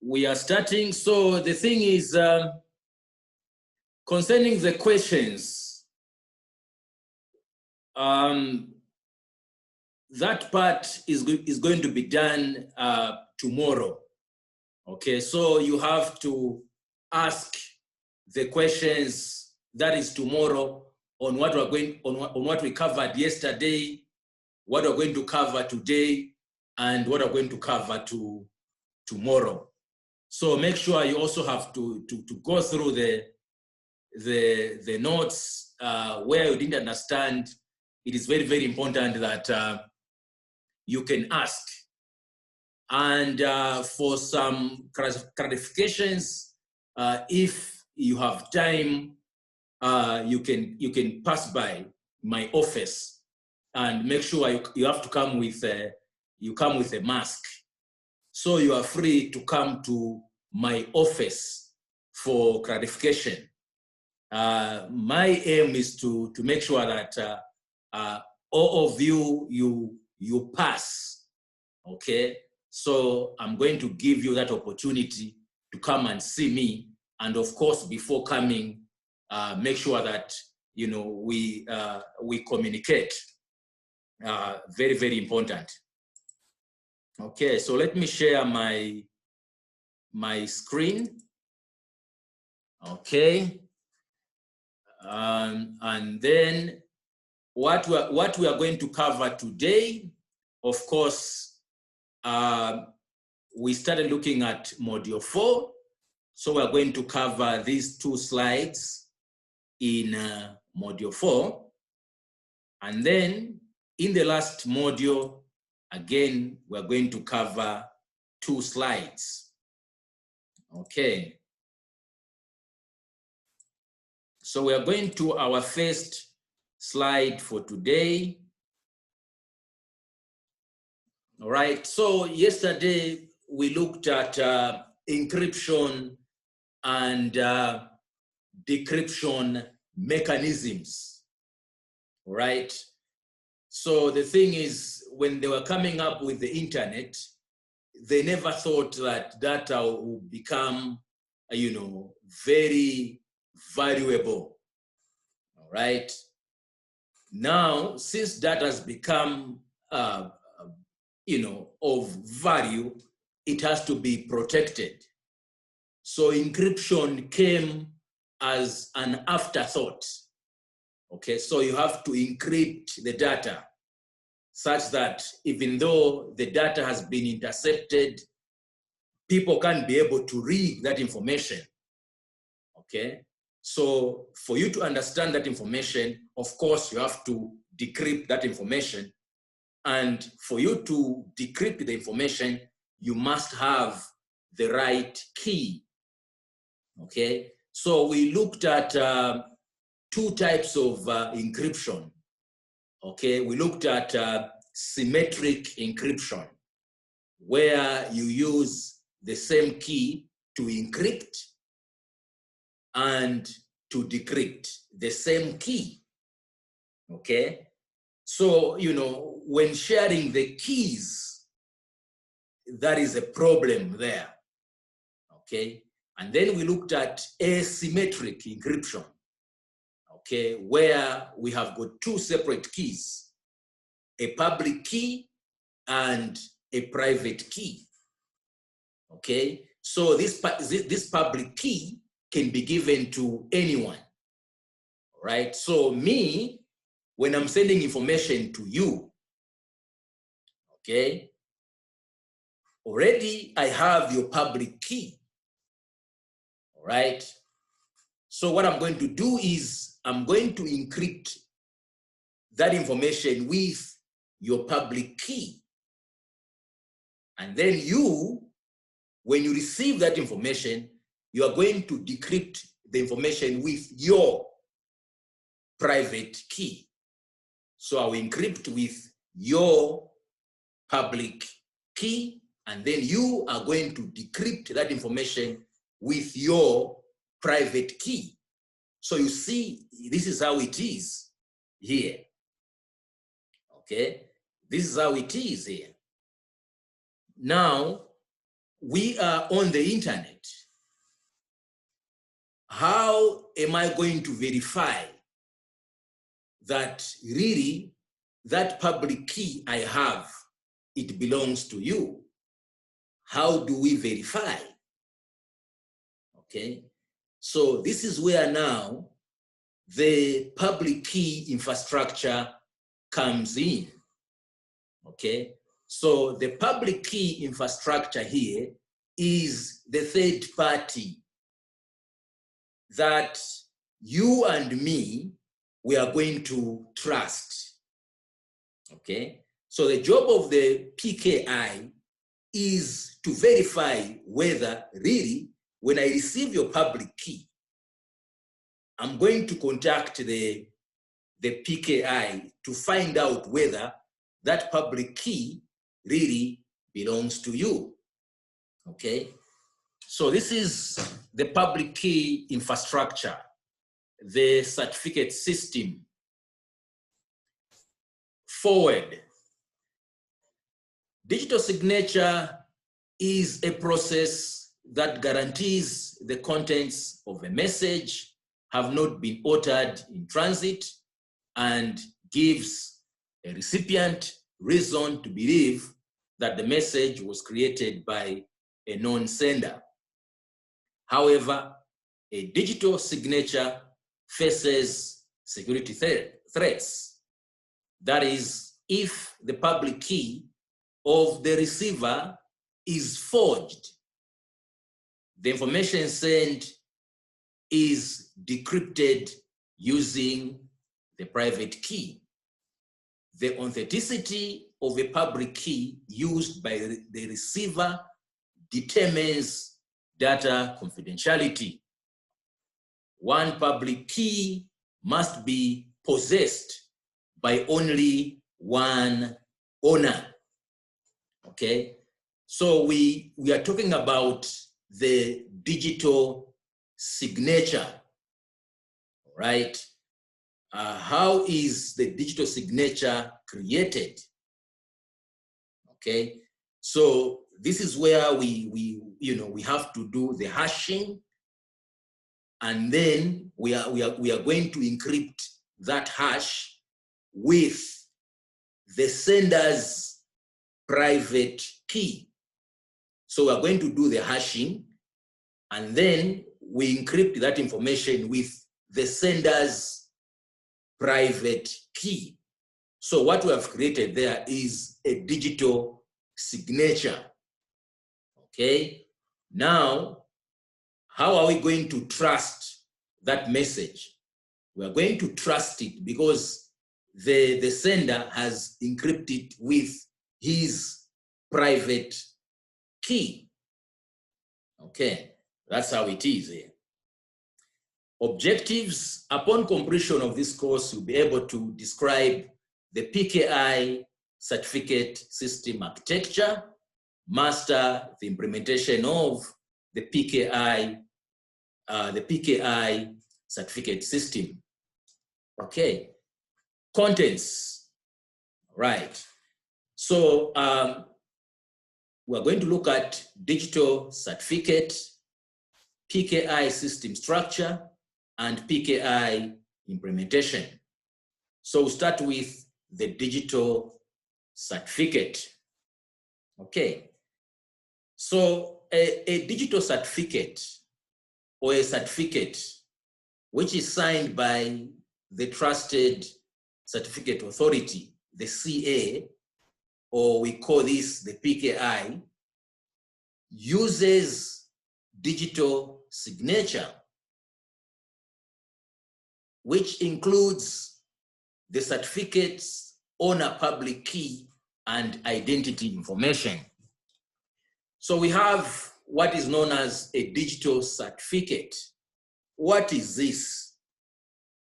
we are starting. So the thing is, concerning the questions, that part is going to be done tomorrow. Okay, so you have to ask the questions that is tomorrow on what we're going on what we covered yesterday, what we're going to cover today, and what we're going to cover tomorrow. So make sure you also have to go through the notes where you didn't understand. It is very, very important that you can ask. And for some clarifications, if you have time, you can pass by my office and make sure you have to come with a mask. So you are free to come to my office for clarification. My aim is to make sure that all of you pass. Okay. So I'm going to give you that opportunity to come and see me. And of course, before coming, make sure that, you know, we communicate. Very, very important. Okay, so let me share my screen. Okay. And then what we are going to cover today, of course, we started looking at module 4. So we're going to cover these 2 slides in module 4. And then in the last module, again, we're going to cover 2 slides. Okay. So we are going to our first slide for today. All right, so yesterday we looked at encryption and decryption mechanisms, all right? So the thing is, when they were coming up with the internet, they never thought that data would become, you know, very valuable, all right? Now, since data has become you know, of value, it has to be protected. So encryption came as an afterthought. Okay, so you have to encrypt the data such that even though the data has been intercepted, people can't be able to read that information. Okay, so for you to understand that information, of course, you have to decrypt that information. And for you to decrypt the information, you must have the right key. Okay, so we looked at 2 types of encryption. Okay, we looked at symmetric encryption, where you use the same key to encrypt and to decrypt, the same key. Okay, so, you know, when sharing the keys, that is a problem there, okay? And then we looked at asymmetric encryption, okay, where we have got 2 separate keys, a public key and a private key, okay? So this public key can be given to anyone, right? So me, when I'm sending information to you, okay, already I have your public key, all right? So what I'm going to do is I'm going to encrypt that information with your public key. And then you, when you receive that information, you are going to decrypt the information with your private key. So I will encrypt with your public key, and then you are going to decrypt that information with your private key. So you see, this is how it is here. Okay, this is how it is here. Now, we are on the internet. How am I going to verify that really that public key I have, it belongs to you? How do we verify? Okay, so this is where now the public key infrastructure comes in. Okay, so the public key infrastructure here is the third party that you and me, we are going to trust. Okay, so the job of the PKI is to verify whether really, when I receive your public key, I'm going to contact the PKI to find out whether that public key really belongs to you. Okay, so this is the public key infrastructure, the certificate system. Forward. Digital signature is a process that guarantees the contents of a message have not been altered in transit and gives a recipient reason to believe that the message was created by a non-sender. However, a digital signature faces security threats. That is, if the public key of the receiver is forged, the information sent is decrypted using the private key. The authenticity of a public key used by the receiver determines data confidentiality. One public key must be possessed by only one owner. Okay, so we are talking about the digital signature, right? How is the digital signature created? Okay, so this is where we have to do the hashing, and then we are going to encrypt that hash with the sender's private key. So we're going to do the hashing, and then we encrypt that information with the sender's private key. So what we have created there is a digital signature. Okay, now how are we going to trust that message? We are going to trust it because the sender has encrypted with his private key. Okay, that's how it is here. Objectives. Upon completion of this course, you'll be able to describe the PKI certificate system architecture, master the implementation of the PKI certificate system. Okay, contents, right? So we're going to look at digital certificate, PKI system structure, and PKI implementation. So we'll start with the digital certificate. Okay, so a digital certificate or a certificate which is signed by the trusted certificate authority, the CA, or we call this the PKI, uses digital signature, which includes the certificate's owner public key and identity information. So we have what is known as a digital certificate. What is this?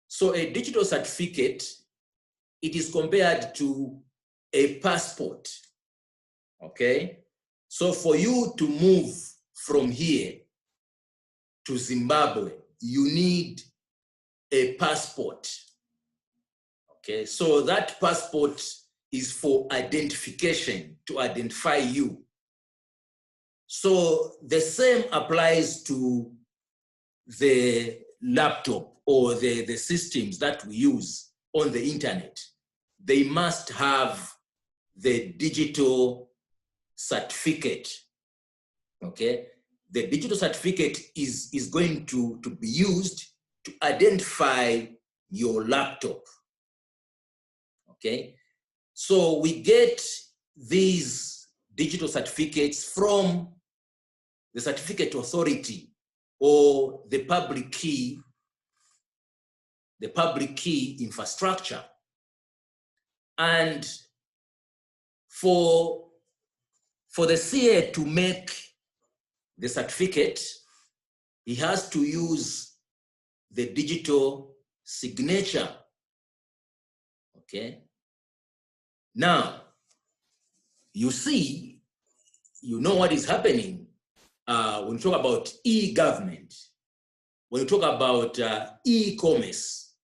So a digital certificate, it is compared to a passport, okay? So for you to move from here to Zimbabwe, you need a passport, okay? So that passport is for identification, to identify you. So the same applies to the laptop or the systems that we use on the internet. They must have the digital certificate, okay? The digital certificate is going to be used to identify your laptop, okay? So we get these digital certificates from the certificate authority or the public key infrastructure. And for the CA to make the certificate, he has to use the digital signature, okay? Now, you see, you know what is happening when you talk about e-government, when you talk about e-commerce,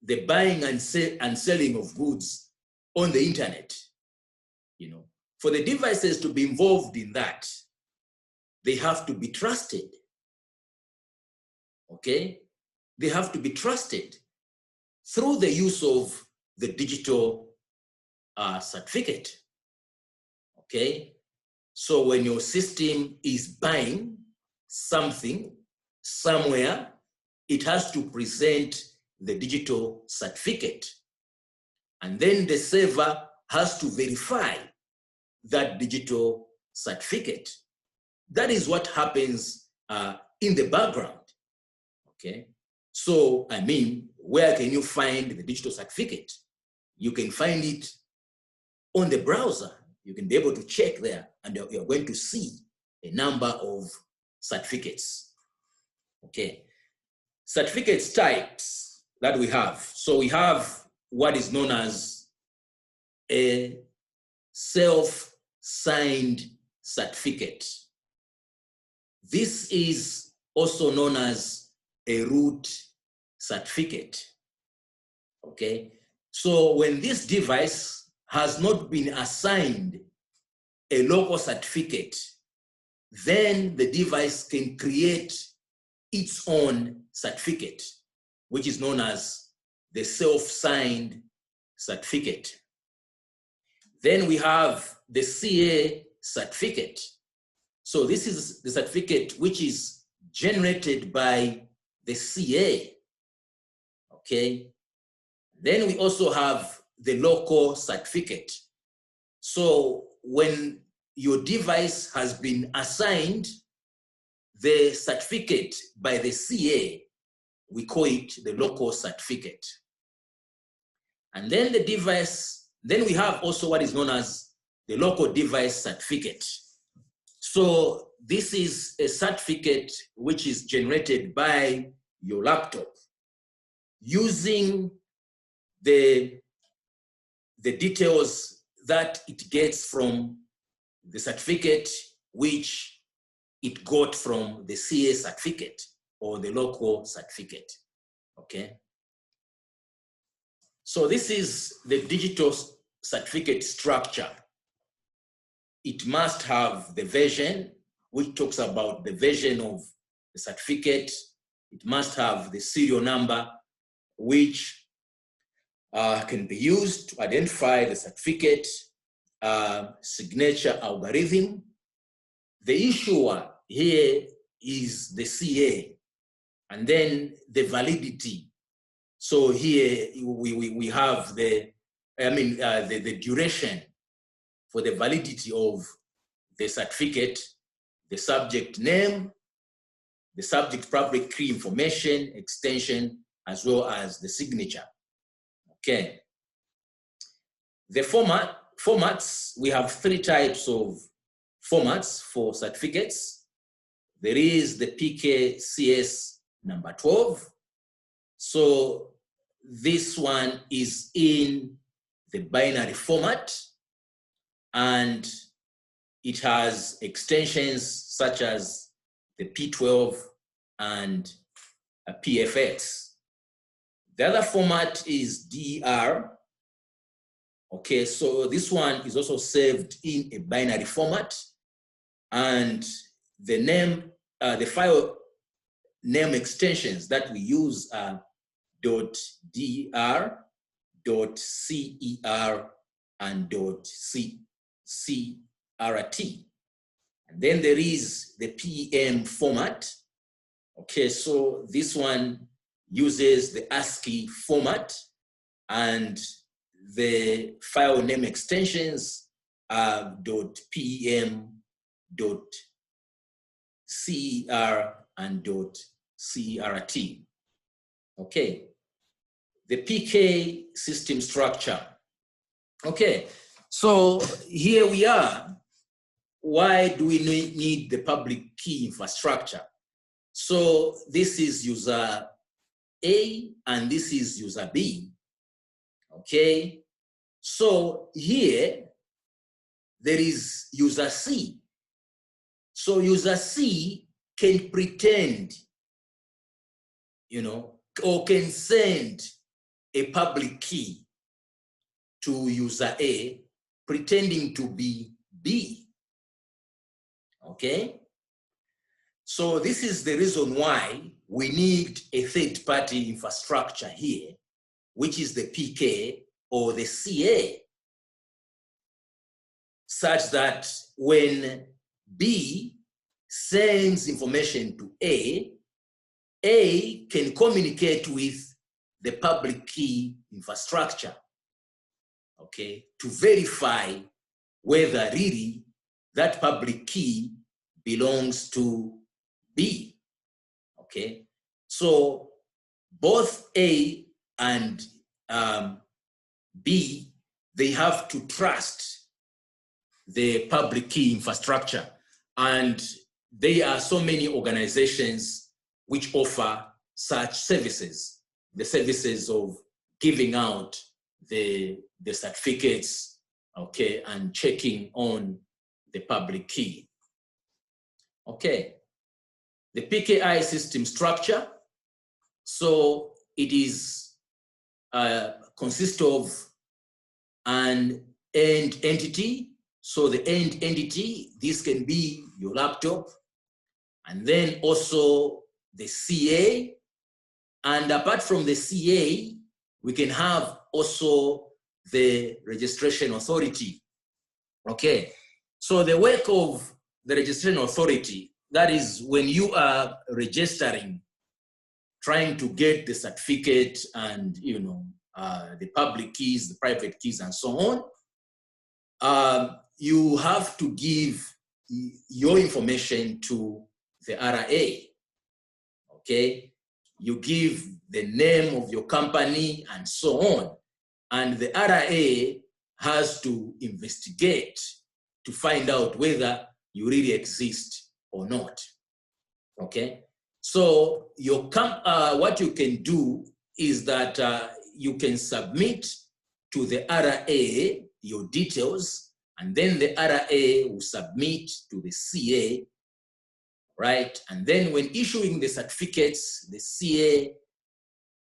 the buying and selling of goods on the internet, you know, for the devices to be involved in that, they have to be trusted, okay? They have to be trusted through the use of the digital certificate, okay? So when your system is buying something somewhere, it has to present the digital certificate. And then the server has to verify that digital certificate. That is what happens in the background, okay? So, I mean, where can you find the digital certificate? You can find it on the browser. You can be able to check there, and you're going to see a number of certificates, okay? Certificates types that we have. So we have what is known as a self-signed certificate. This is also known as a root certificate, okay? So when this device has not been assigned a local certificate, then the device can create its own certificate, which is known as the self-signed certificate. Then we have the CA certificate. So this is the certificate which is generated by the CA, okay? Then we also have the local certificate. So when your device has been assigned the certificate by the CA, we call it the local certificate. And then the device, then we have also what is known as the local device certificate. So this is a certificate which is generated by your laptop using the details that it gets from the certificate which it got from the CA certificate or the local certificate, okay? So this is the digital certificate structure. It must have the version, which talks about the version of the certificate. It must have the serial number, which can be used to identify the certificate, signature algorithm. The issuer here is the CA, and then the validity. So here we have the duration for the validity of the certificate, the subject name, the subject public key information, extension, as well as the signature, okay? The formats, we have 3 types of formats for certificates. There is the PKCS number 12. So this one is in the binary format, and it has extensions such as the P12 and a PFX. The other format is DER. Okay, so this one is also saved in a binary format, And the name, the file name extensions that we use are .dir, .cer, and .crt. And then there is the PEM format. Okay, so this one uses the ASCII format, and the file name extensions are .pem, .cer, and .crt. Okay, the PK system structure. Okay, so here we are. Why do we need the public key infrastructure? So this is user A and this is user B. Okay, so here there is user C. So user C can pretend, or can send a public key to user A pretending to be B. Okay? So this is the reason why we need a third-party infrastructure here, which is the PK or the CA, such that when B sends information to A can communicate with the public key infrastructure, okay, to verify whether really that public key belongs to B, okay? So both A and B, they have to trust the public key infrastructure. And there are so many organizations which offer such services, the services of giving out the certificates, okay, and checking on the public key. Okay, the PKI system structure. So it is consists of an end entity. So the end entity, this can be your laptop, and then also the CA. And apart from the CA, we can have also the registration authority. Okay, so the work of the registration authority, that is when you are registering, trying to get the certificate and the public keys, the private keys, and so on. You have to give your information to the RA. Okay, you give the name of your company and so on, and the RA has to investigate to find out whether you really exist or not. Okay, so your what you can do is that you can submit to the RA your details, and then the RA will submit to the CA, right? And then when issuing the certificates, the CA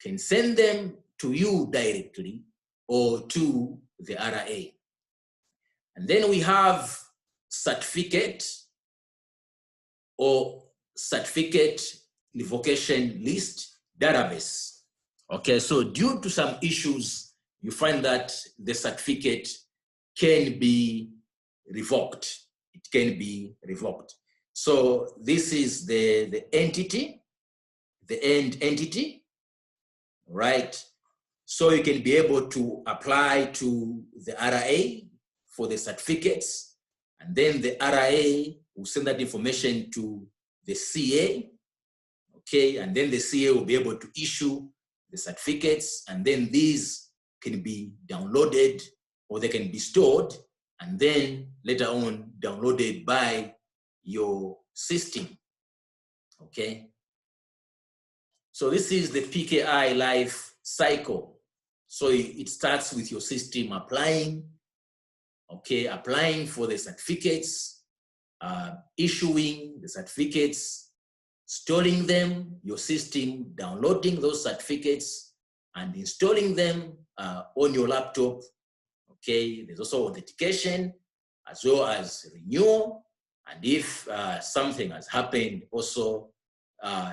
can send them to you directly or to the RA. And then we have certificate or certificate revocation list database. Okay, so due to some issues, you find that the certificate can be revoked. It can be revoked. So this is the entity, the end entity, right? So you can be able to apply to the RA for the certificates, and then the RA will send that information to the CA, okay? And then the CA will be able to issue the certificates, and then these can be downloaded or they can be stored and then later on downloaded by your system, okay? So this is the PKI life cycle. So it starts with your system applying, okay, applying for the certificates, issuing the certificates, storing them, your system downloading those certificates and installing them on your laptop. Okay, there's also authentication as well as renewal, and if something has happened, also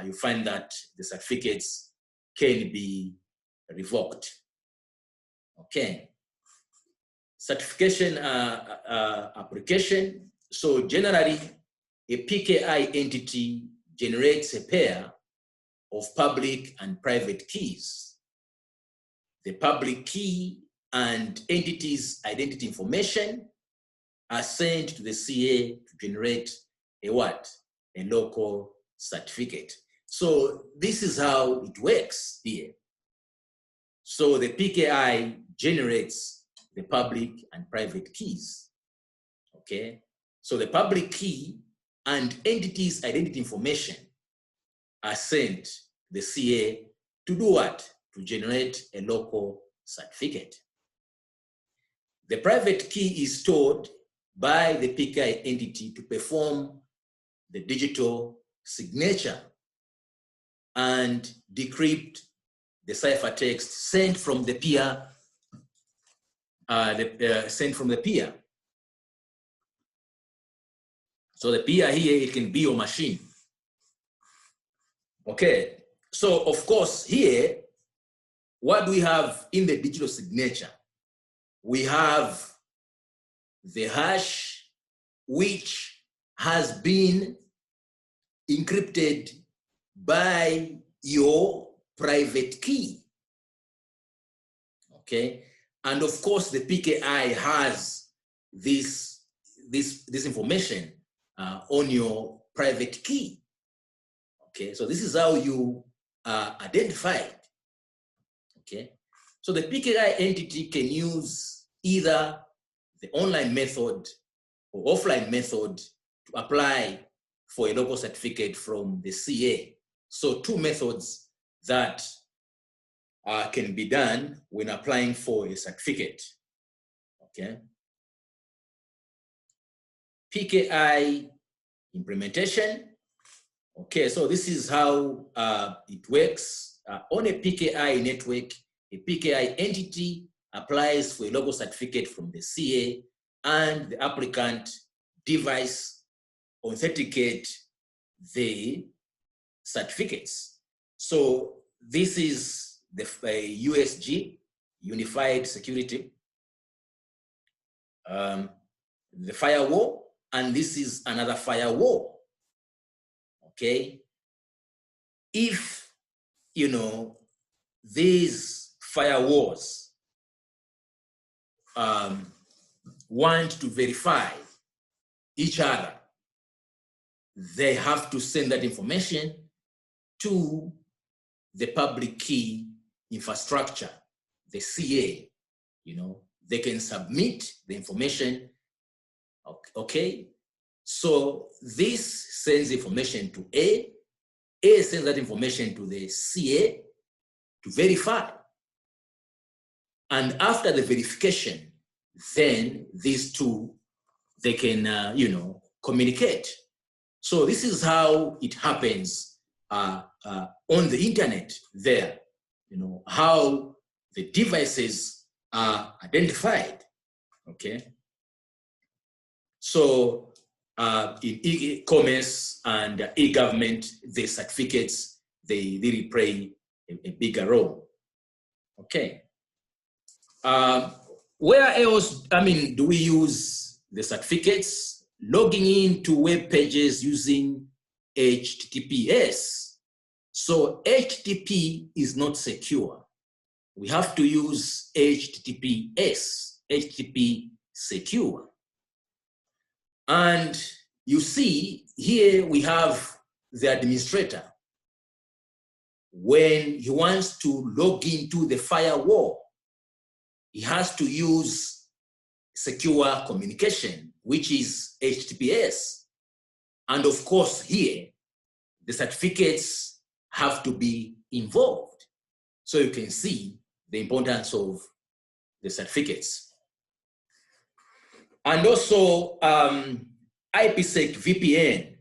you find that the certificates can be revoked. Okay. Certification application. So generally, a PKI entity generates a pair of public and private keys. The public key and entity's identity information are sent to the CA to generate a what? A local certificate. So this is how it works here. So the PKI generates the public and private keys, okay? So the public key and entity's identity information are sent to the CA to do what? To generate a local certificate. The private key is stored by the PKI entity to perform the digital signature and decrypt the ciphertext sent from the peer, So the peer here, it can be your machine. Okay, so of course here, what do we have in the digital signature? We have the hash, which has been encrypted by your private key. Okay, and of course the PKI has this information on your private key. Okay, so this is how you identify it. Okay, so the PKI entity can use either the online method or offline method to apply for a local certificate from the CA. So two methods that can be done when applying for a certificate. Okay. PKI implementation. Okay, so this is how it works. On a PKI network, a PKI entity applies for a local certificate from the CA, and the applicant device authenticate the certificates. So this is the USG, Unified Security, the firewall, and this is another firewall. Okay, if these firewalls want to verify each other, they have to send that information to the public key infrastructure, the CA. They can submit the information. Okay, so this sends information to A sends that information to the CA to verify. And after the verification, then these two, they can, communicate. So this is how it happens on the internet there, how the devices are identified, okay? So in e-commerce and e-government, the certificates, they really play a bigger role, okay? Where else, do we use the certificates? Logging into web pages using HTTPS. So HTTP is not secure. We have to use HTTPS, HTTP secure. And you see here we have the administrator. When he wants to log into the firewall, he has to use secure communication, which is HTTPS. And of course here, the certificates have to be involved. So you can see the importance of the certificates. And also IPsec VPN.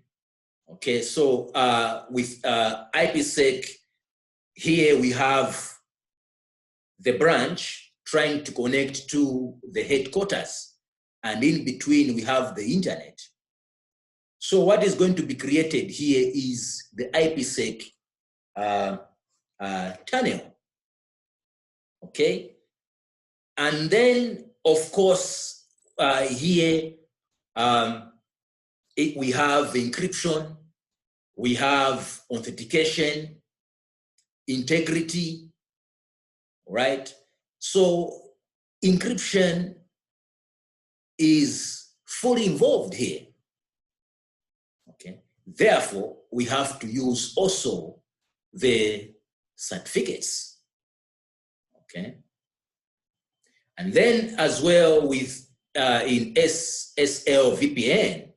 Okay, so with IPsec, here we have the branch trying to connect to the headquarters, and in between we have the internet. So what is going to be created here is the IPsec channel, okay? And then, of course, here we have encryption, we have authentication, integrity, right? So encryption is fully involved here, okay? Therefore, we have to use also the certificates, okay? And then as well with in SSL VPN,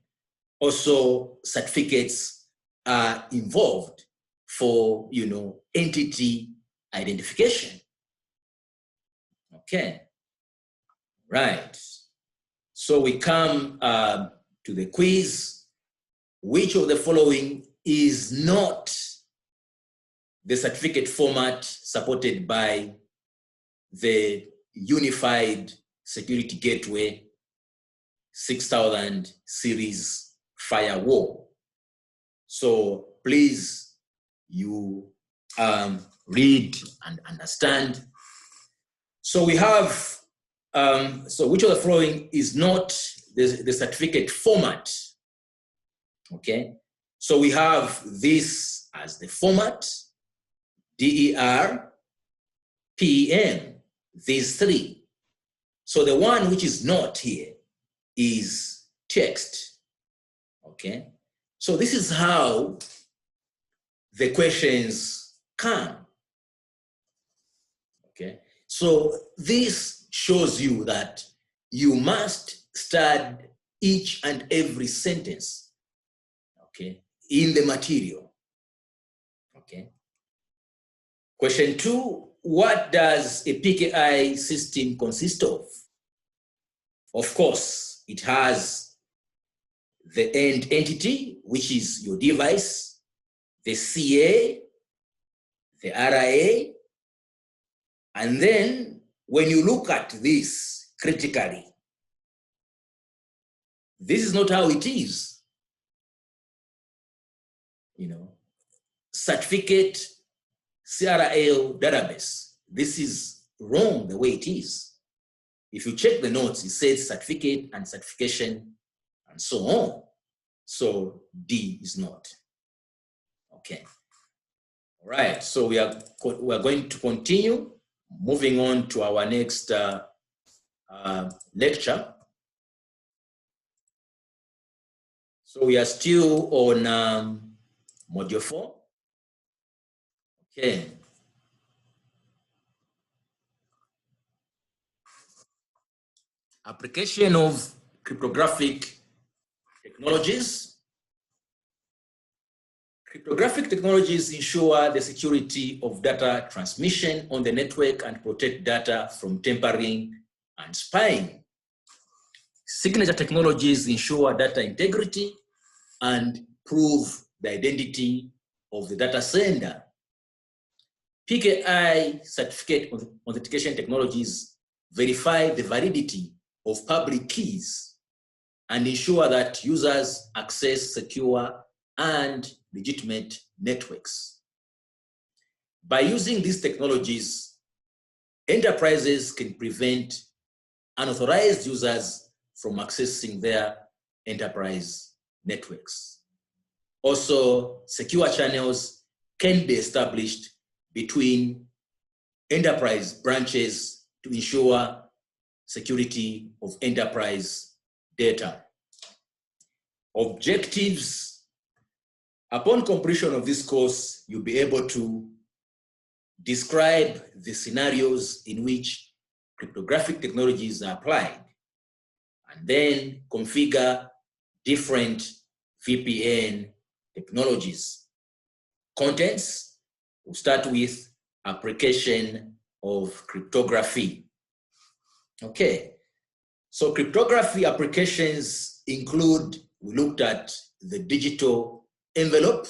also certificates are involved for, you know, entity identification. Okay, right. So we come to the quiz. Which of the following is not the certificate format supported by the Unified Security Gateway 6000 series firewall? So please, you read and understand. So we have, so which of the following is not the certificate format? Okay, so we have this as the format, DER, PEM, these three. So the one which is not here is text, okay? So this is how the questions come, okay? So this shows you that you must study each and every sentence, okay, in the material, okay? Question 2, what does a PKI system consist of? Of course, it has the end entity, which is your device, the CA, the RIA, and then when you look at this critically, this is not how it is. You know, certificate CRL database, this is wrong the way it is. If you check the notes, it says certificate and certification and so on. So D is not. Okay. All right, so we are going to continue, moving on to our next lecture. So we are still on module 4. Okay. Application of cryptographic technologies. Cryptographic technologies ensure the security of data transmission on the network and protect data from tampering and spying. Signature technologies ensure data integrity and prove the identity of the data sender. PKI certificate authentication technologies verify the validity of public keys and ensure that users access secure and legitimate networks. By using these technologies, enterprises can prevent unauthorized users from accessing their enterprise networks. Also, secure channels can be established between enterprise branches to ensure security of enterprise data. Objectives. Upon completion of this course, you'll be able to describe the scenarios in which cryptographic technologies are applied, and then configure different VPN technologies. Contents, we'll start with application of cryptography. Okay, so cryptography applications include, we looked at the digital envelope,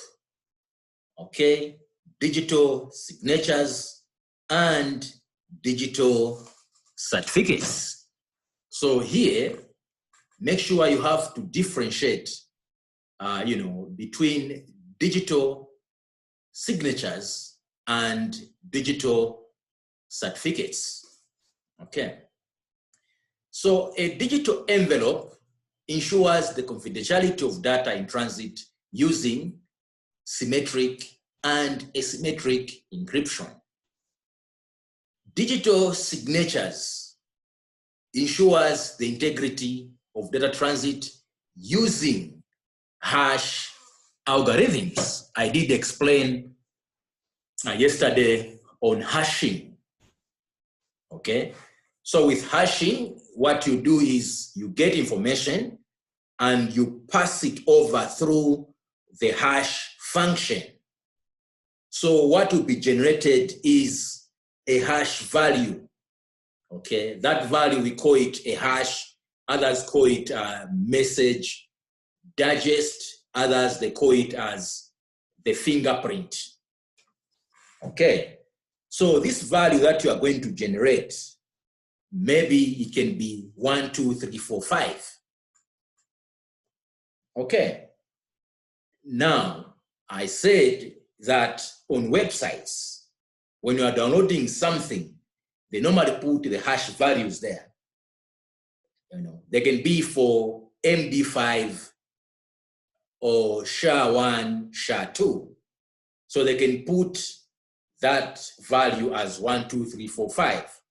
okay, digital signatures, and digital certificates. So here, make sure you have to differentiate between digital signatures and digital certificates. Okay. So a digital envelope ensures the confidentiality of data in transit using symmetric and asymmetric encryption. Digital signatures ensures the integrity of data transit using hash algorithms. I did explain yesterday on hashing. Okay, so with hashing, what you do is you get information and you pass it over through the hash function. So what will be generated is a hash value. Okay, that value, we call it a hash. Others call it a message digest. Others, they call it as the fingerprint. Okay, so this value that you are going to generate, maybe it can be 1, 2, 3, 4, 5. Okay, now I said that on websites, when you are downloading something, they normally put the hash values there. They can be for MD5 or SHA-1, SHA-2. So they can put that value as 1, 2, 3, 4, 5.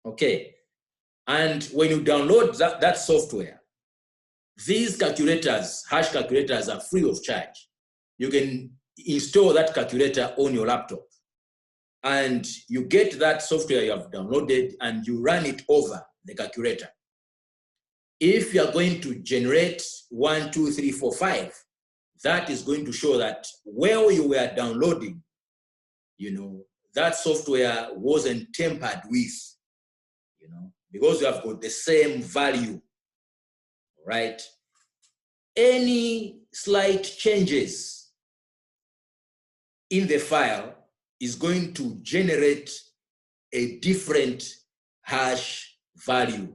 Okay. And when you download that software, these calculators, hash calculators, are free of charge. You can install that calculator on your laptop. And you get that software you have downloaded and you run it over the calculator. If you are going to generate 1, 2, 3, 4, 5, that is going to show that where you were downloading, that software wasn't tampered with, because you have got the same value, right? Any slight changes in the file is going to generate a different hash value.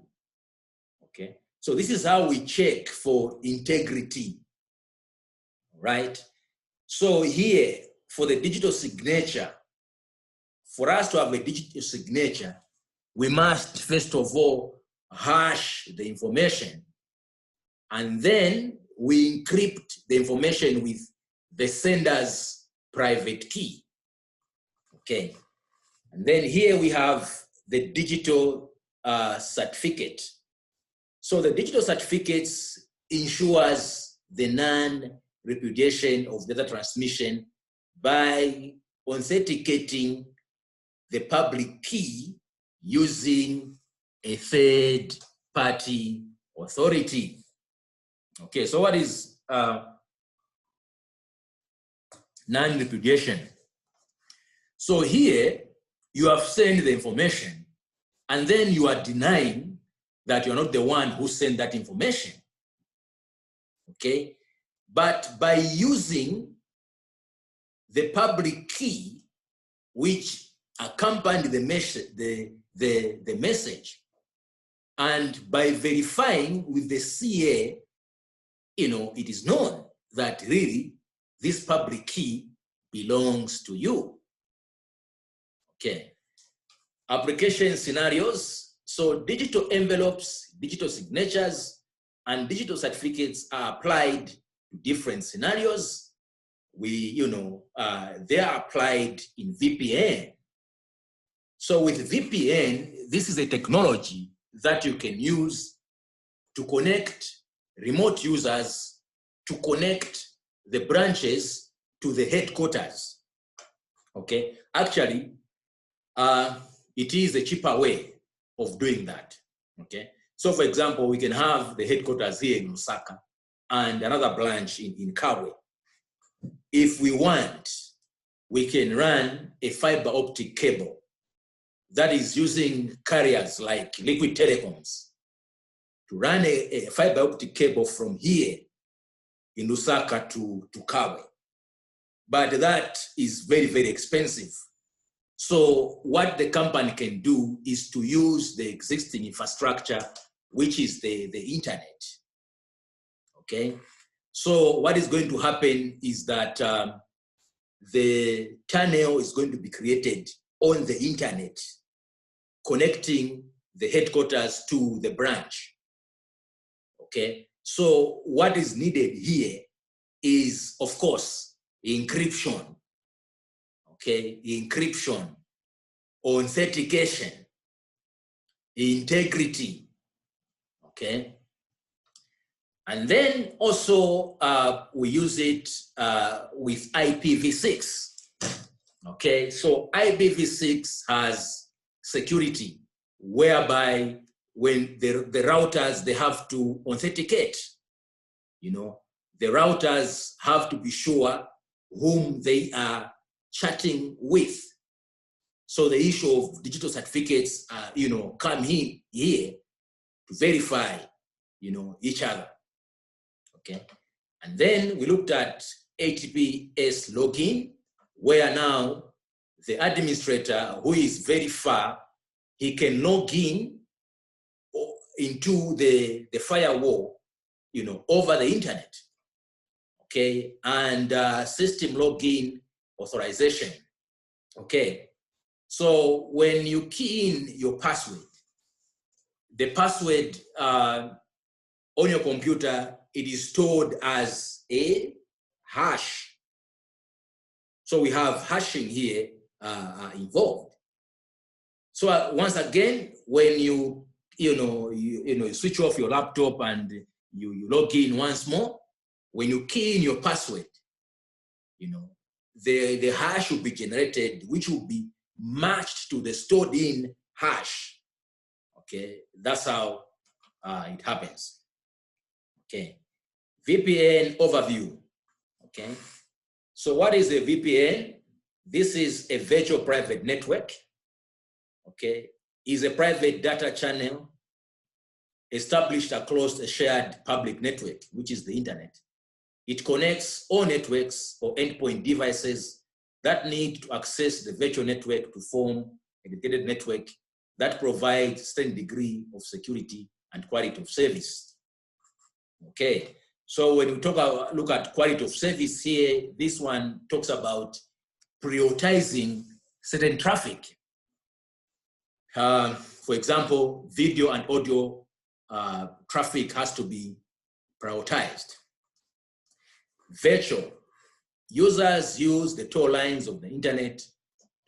Okay, so this is how we check for integrity, right? So here, for the digital signature, for us to have a digital signature, we must first of all hash the information, and then we encrypt the information with the sender's private key. Okay, and then here we have the digital certificate. So the digital certificates ensures the non-repudiation of data transmission by authenticating the public key using a third-party authority. Okay, so what is non-repudiation? So here, you have sent the information, and then you are denying that you're not the one who sent that information. Okay, but by using the public key, which accompanied the message, and by verifying with the CA, it is known that really this public key belongs to you. Okay, application scenarios. So digital envelopes, digital signatures, and digital certificates are applied to different scenarios. They are applied in VPN. So with VPN, this is a technology that you can use to connect remote users, to connect the branches to the headquarters. Okay, actually, it is a cheaper way of doing that. Okay, so for example, we can have the headquarters here in Osaka and another branch in Kabwe. If we want, we can run a fiber optic cable that is using carriers like Liquid Telecoms to run a fiber optic cable from here in Osaka to Kabwe. But that is very, very expensive. So what the company can do is to use the existing infrastructure, which is the internet. Okay, So what is going to happen is that the channel is going to be created on the internet, connecting the headquarters to the branch. Okay, so what is needed here is, of course, encryption. Okay, encryption, authentication, integrity. Okay, and then also we use it with IPv6. Okay, so IPv6 has security whereby when the routers, they have to authenticate. You know, the routers have to be sure whom they are chatting with. So the issue of digital certificates, you know, come in here to verify, you know, each other. Okay, and then we looked at HTTPS login, where now the administrator who is very far, he can log in into the firewall, you know, over the internet. Okay, and system login authorization. Okay, so when you key in your password, the password on your computer, it is stored as a hash. So we have hashing here involved. So once again, when you switch off your laptop and you log in once more, when you key in your password, you know, the hash will be generated, which will be matched to the stored in hash. Okay, that's how it happens. Okay, VPN overview. Okay, so what is a VPN? This is a virtual private network. Okay, is a private data channel established across a shared public network, which is the internet. It connects all networks or endpoint devices that need to access the virtual network to form a dedicated network that provides a certain degree of security and quality of service. Okay, so when we look at quality of service here, this one talks about prioritizing certain traffic. For example, video and audio traffic has to be prioritized. Virtual. Users use the toll lines of the internet to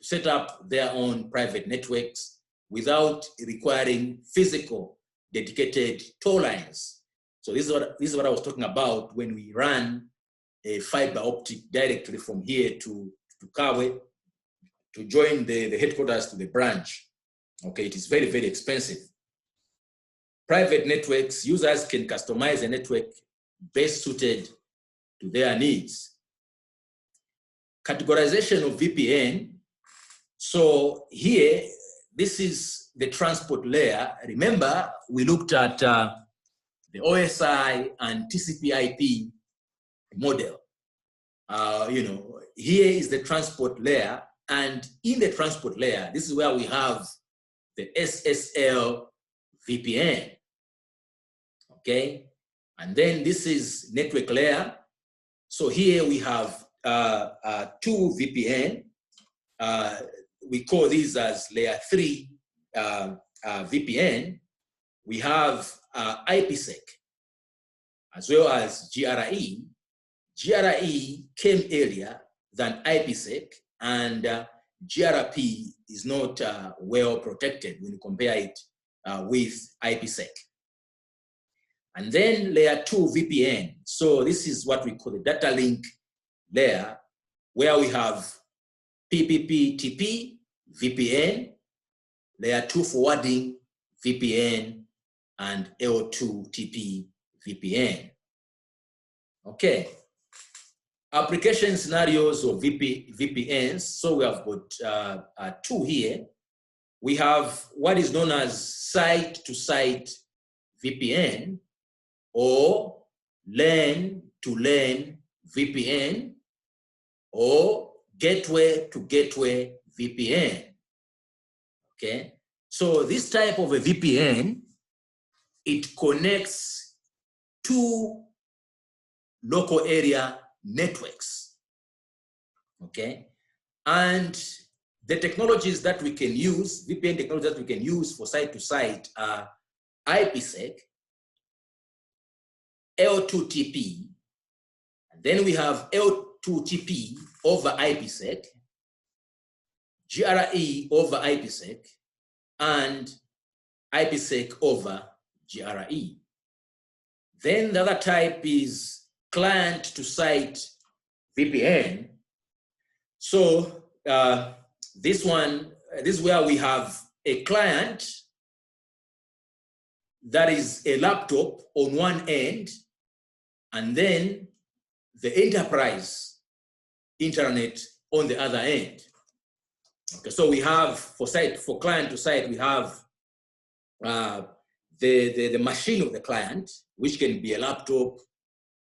set up their own private networks without requiring physical dedicated toll lines. So this is what I was talking about when we ran a fiber optic directly from here to Kawe to join the headquarters to the branch. Okay, it is very, very expensive. Private networks, users can customize a network best suited to their needs. Categorization of VPN. So here, this is the transport layer. Remember, we looked at the OSI and TCP/IP model. You know, here is the transport layer, and in the transport layer, this is where we have the SSL VPN. Okay, and then this is network layer. So here we have two VPN. We call these as layer 3 VPN. We have IPsec as well as GRE. GRE came earlier than IPsec, and GRP is not well protected when you compare it with IPsec. And then layer 2 VPN. So this is what we call the data link layer, where we have PPP-TP VPN, layer 2 forwarding VPN, and L2TP VPN. Okay. Application scenarios of VPNs. So we have got two here. We have what is known as site-to-site VPN, or LAN-to-LAN VPN, or gateway-to-gateway VPN. Okay, so this type of a VPN, it connects two local area networks, okay? And the technologies that we can use, VPN technologies that we can use for site-to-site are IPsec, L2TP, and then we have L2TP over IPsec, GRE over IPsec, and IPsec over GRE. Then the other type is client-to-site VPN. So this is where we have a client that is a laptop on one end, and then the enterprise internet on the other end. Okay, so we have for client to site, we have the machine of the client, which can be a laptop,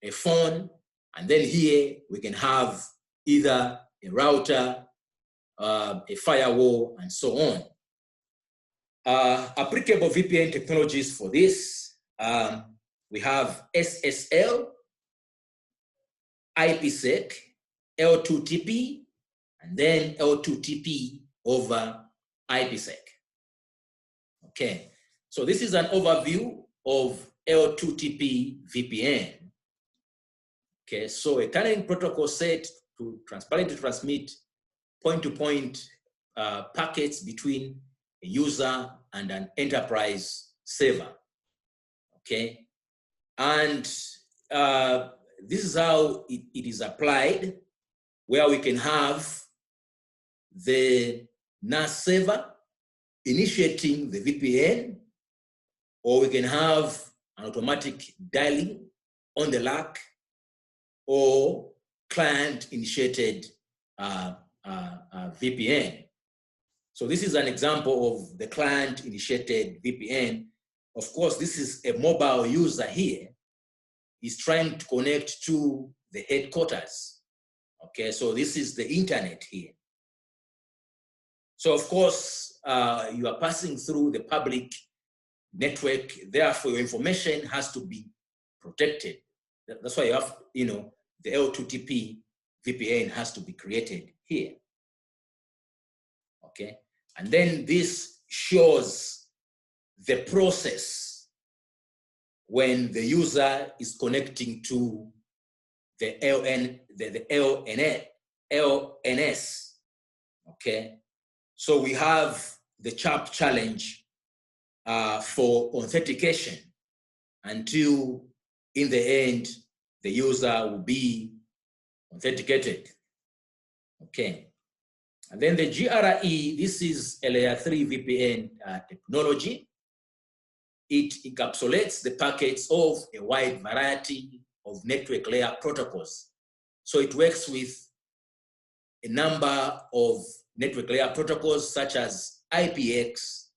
a phone, and then here we can have either a router, a firewall, and so on. Applicable VPN technologies for this, we have SSL, IPsec, L2TP, and then L2TP over IPsec. Okay, so this is an overview of L2TP VPN. Okay, so a tunneling protocol set to transparently transmit point-to-point packets between a user and an enterprise server. Okay, and this is how it is applied, where we can have the NAS server initiating the VPN, or we can have an automatic dialing on the LAC, or client-initiated VPN. So this is an example of the client-initiated VPN. Of course, this is a mobile user here. He's trying to connect to the headquarters. Okay, so this is the internet here. So of course, you are passing through the public network, therefore your information has to be protected. That's why you have, the L2TP VPN has to be created here. Okay, and then this shows the process when the user is connecting to the LNS. Okay, so we have the CHAP challenge for authentication until in the end the user will be authenticated. Okay, and then the GRE, this is a layer 3 VPN technology. It encapsulates the packets of a wide variety of network layer protocols. So it works with a number of network layer protocols such as IPX,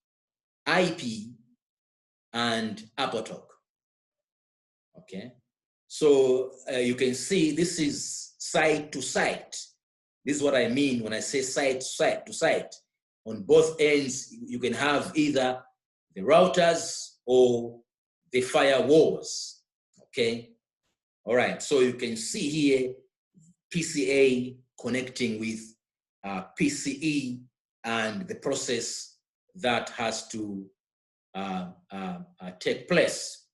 IP, and AppleTalk. Okay, so you can see this is site to site. This is what I mean when I say site to site. On both ends, you can have either the routers or the firewalls. Okay, all right, so you can see here PCA connecting with PCE and the process that has to take place.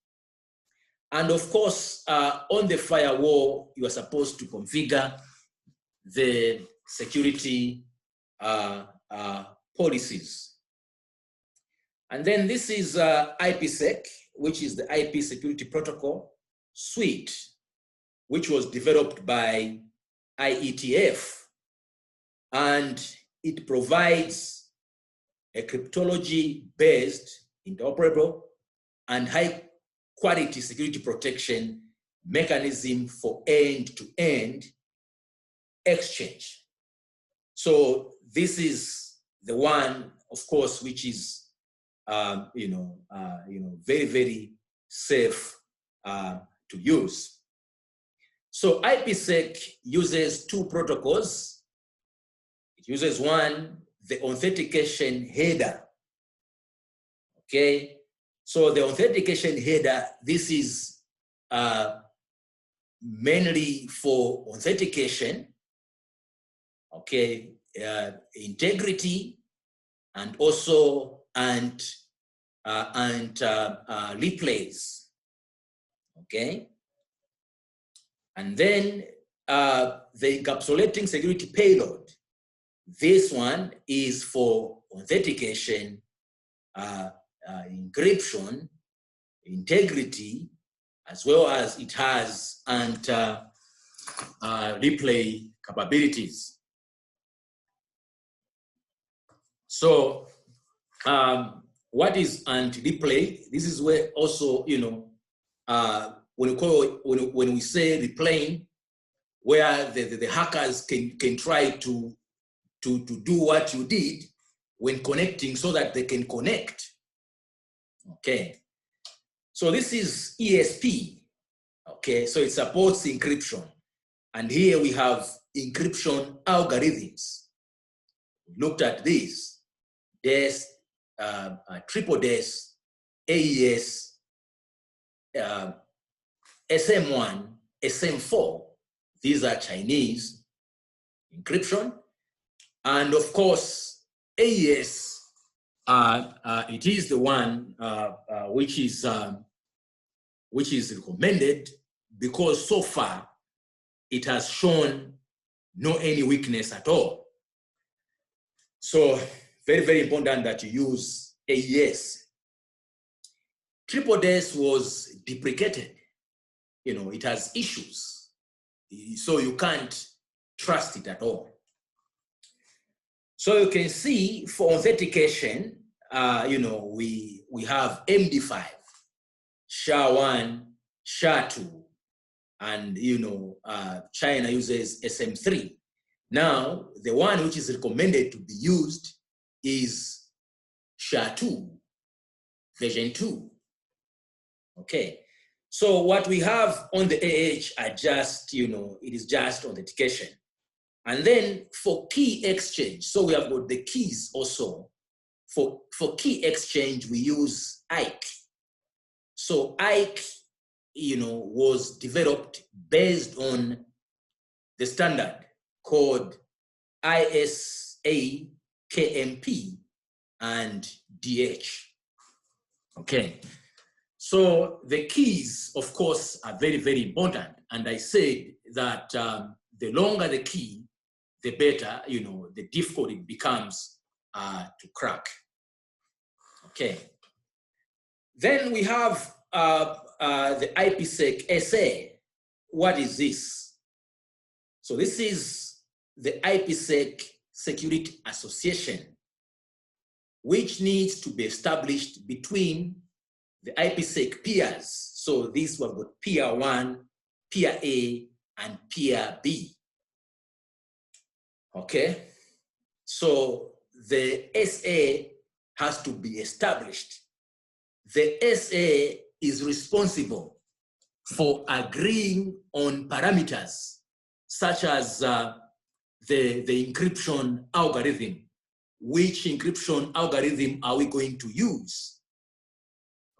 And of course, on the firewall, you are supposed to configure the security policies. And then this is IPsec, which is the IP security protocol suite, which was developed by IETF. And it provides a cryptology-based, interoperable, and high-quality security protection mechanism for end-to-end exchange. So this is the one, of course, which is very, very safe to use. So IPsec uses two protocols. It uses one, the authentication header. Okay, so the authentication header, this is mainly for authentication, okay, integrity, and also replays, okay? And then the encapsulating security payload. This one is for authentication, encryption, integrity, as well as it has replay capabilities. So what is anti-replay? This is where also, you know, when we say replaying, where the hackers can try to do what you did when connecting so that they can connect. Okay. So this is ESP. Okay. So it supports encryption. And here we have encryption algorithms. Looked at this. There's triple DES, AES, SM1, SM4. These are Chinese encryption. And of course, AES, it is the one which is recommended because so far it has shown no any weakness at all. So very, very important that you use AES. Triple DES was deprecated. You know, it has issues. So you can't trust it at all. So you can see for authentication, you know, we have MD5, SHA-1, SHA-2, and, you know, China uses SM3. Now, the one which is recommended to be used is SHA-2, version 2. Okay. So what we have on the AH are just, you know, it is just authentication. And then for key exchange, so we have got the keys also. For key exchange, we use ICE. So ICE, you know, was developed based on the standard called ICMP and DH. Okay. So the keys, of course, are very, very important. And I said that the longer the key, the better, you know, the difficult it becomes to crack. Okay. Then we have the IPsec SA. What is this? So this is the IPsec Security Association, which needs to be established between the IPsec peers. So these were got peer 1, peer A, and peer B. Okay, so the SA has to be established. The SA is responsible for agreeing on parameters such as the encryption algorithm. Which encryption algorithm are we going to use?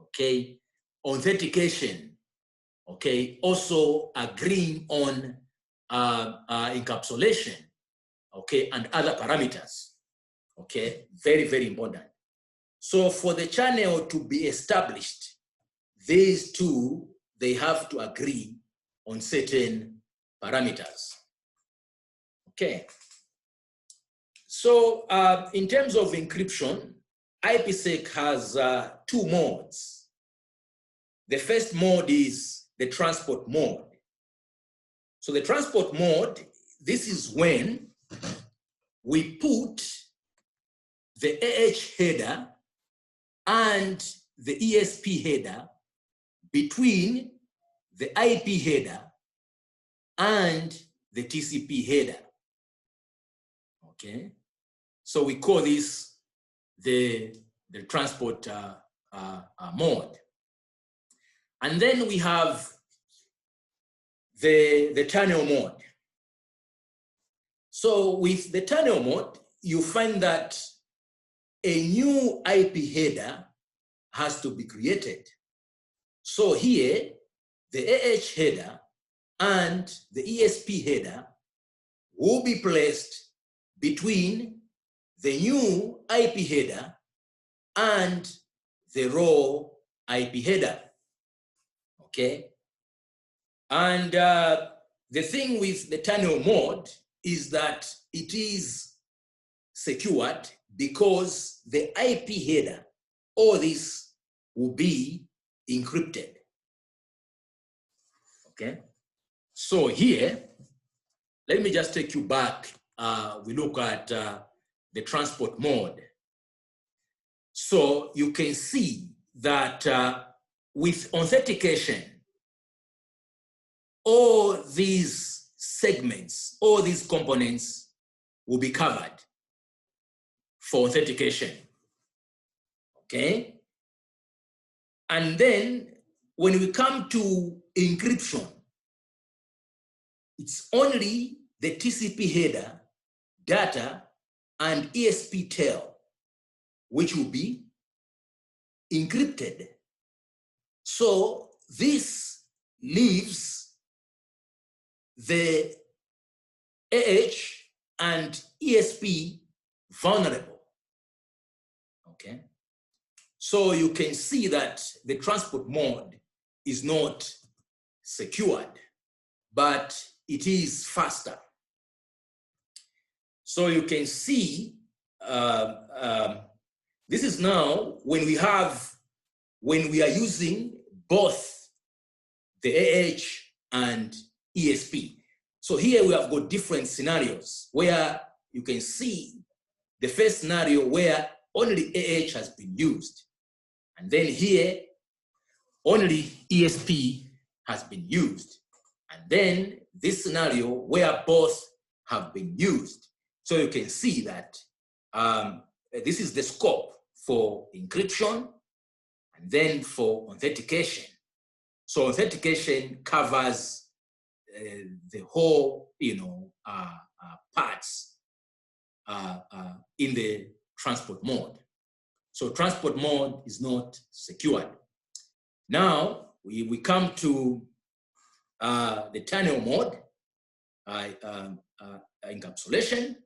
Okay, authentication. Okay, also agreeing on encapsulation. Okay, and other parameters. Okay, very, very important. So for the channel to be established, these two, they have to agree on certain parameters. Okay. So in terms of encryption, IPsec has 2 modes. The first mode is the transport mode. So the transport mode, this is when we put the AH header and the ESP header between the IP header and the TCP header. Okay, so we call this the transport mode. And then we have the tunnel mode. So with the tunnel mode, you find that a new IP header has to be created. So here, the AH header and the ESP header will be placed between the new IP header and the raw IP header, okay? And the thing with the tunnel mode is that it is secured because the IP header, all this will be encrypted, okay? So here, let me just take you back. We look at the transport mode. So you can see that with authentication, all these segments, all these components will be covered for authentication, okay? And then when we come to encryption, it's only the TCP header, data, and ESP tail, which will be encrypted. So this leaves the AH and ESP vulnerable, okay? So you can see that the transport mode is not secured, but it is faster. So you can see, this is now when we are using both the AH and ESP. So here we have got different scenarios where you can see the first scenario where only AH has been used. And then here, only ESP has been used. And then this scenario where both have been used. So you can see that this is the scope for encryption and then for authentication. So authentication covers the whole, parts in the transport mode. So transport mode is not secured. Now we come to the tunnel mode, encapsulation.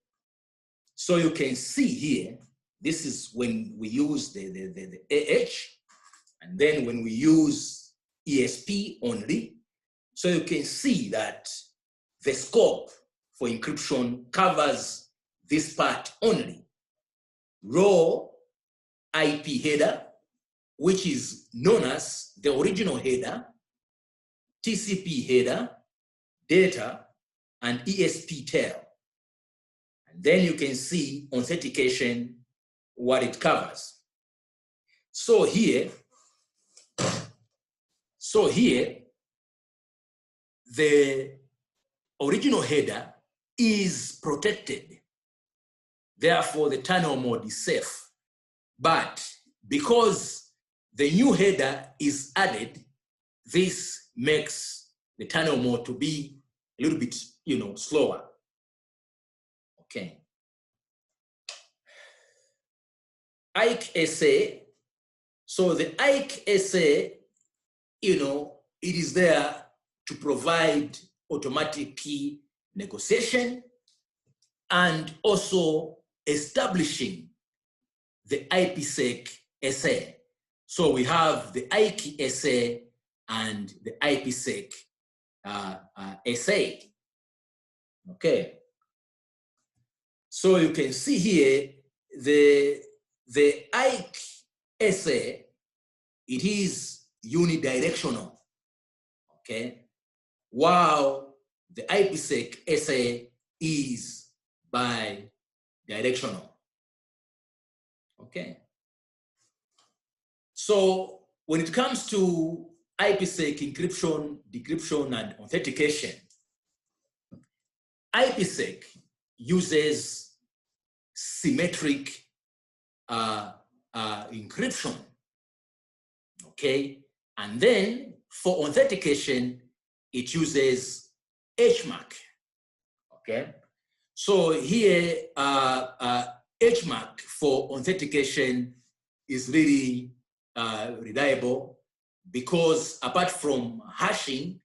So you can see here, this is when we use the AH, and then when we use ESP only. So you can see that the scope for encryption covers this part only. Raw IP header, which is known as the original header, TCP header, data, and ESP tail. And then you can see authentication, what it covers. So here, the original header is protected. Therefore, the tunnel mode is safe. But because the new header is added, this makes the tunnel mode to be a little bit, slower. Okay. ICSA. So the ICSA, it is there to provide automatic key negotiation and also establishing the IPsec SA. So we have the ICSA and the IPsec SA. Okay. So you can see here the ICSA, it is unidirectional. Okay. While the IPsec SA is bidirectional. Okay. So when it comes to IPsec encryption, decryption, and authentication, IPsec uses symmetric encryption. Okay. And then for authentication, it uses HMAC. Okay. So here, HMAC for authentication is really reliable because apart from hashing,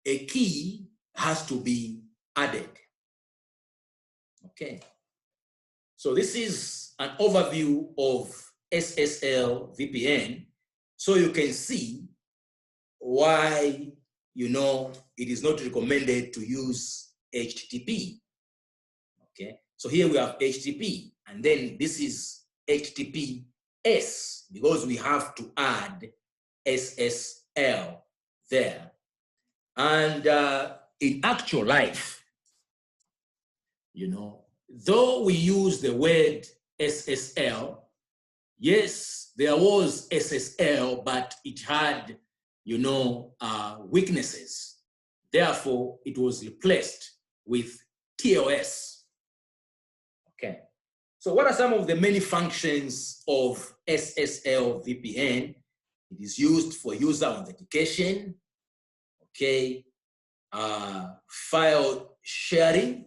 a key has to be added. Okay. So this is an overview of SSL VPN, so you can see why, you know, it is not recommended to use HTTP. Okay, so here we have HTTP, and then this is HTTPS, because we have to add SSL there. And in actual life, you know, though we use the word SSL, yes, there was SSL, but it had, you know, weaknesses. Therefore, it was replaced with TLS. Okay. So what are some of the many functions of SSL VPN? It is used for user authentication, okay, file sharing,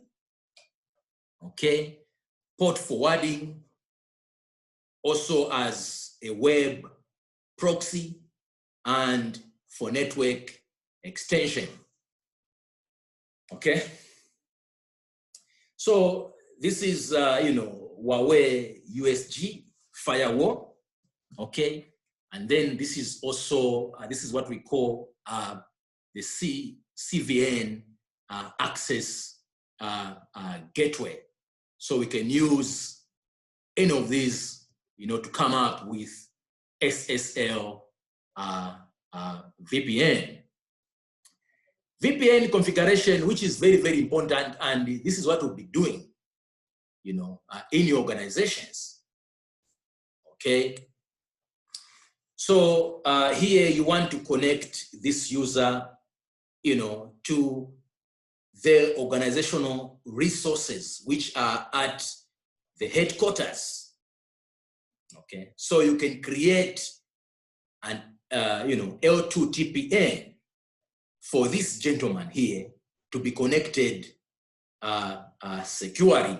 okay, port forwarding, also as a web proxy, and for network extension. Okay. So this is, you know, Huawei USG firewall. Okay. And then this is also, this is what we call the CVN access gateway. So we can use any of these, you know, to come up with SSL VPN. VPN configuration, which is very, very important, and this is what we'll be doing, you know, in your organizations. Okay. So here you want to connect this user, you know, to the organizational resources which are at the headquarters. Okay. So you can create an, you know, L2TPN for this gentleman here to be connected securely.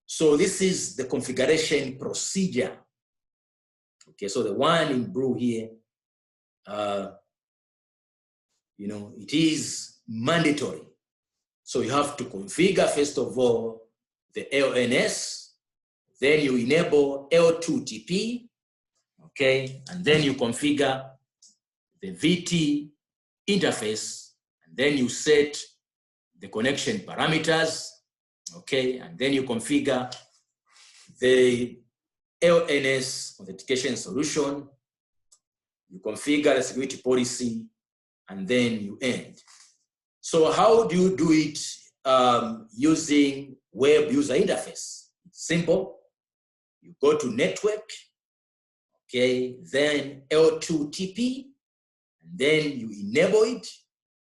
So this is the configuration procedure. Okay, so the one in blue here, you know, it is mandatory. So you have to configure, first of all, the LNS, then you enable L2TP, okay, and then you configure the VT interface, and then you set the connection parameters, okay, and then you configure the LNS authentication solution, you configure the security policy, and then you end. So how do you do it using web user interface? It's simple. You go to network, okay, then L2TP, and then you enable it,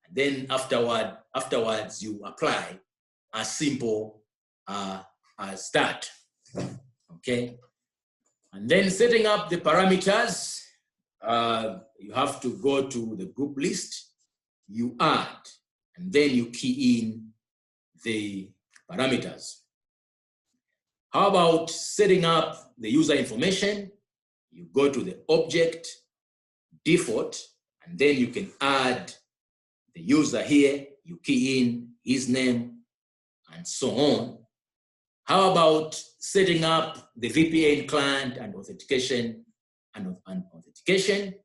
and then afterwards you apply as simple as that, okay? And then setting up the parameters, you have to go to the group list, you add, and then you key in the parameters. How about setting up the user information? You go to the object, default, and then you can add the user here, you key in his name, and so on. How about setting up the VPN client and authentication and authentication?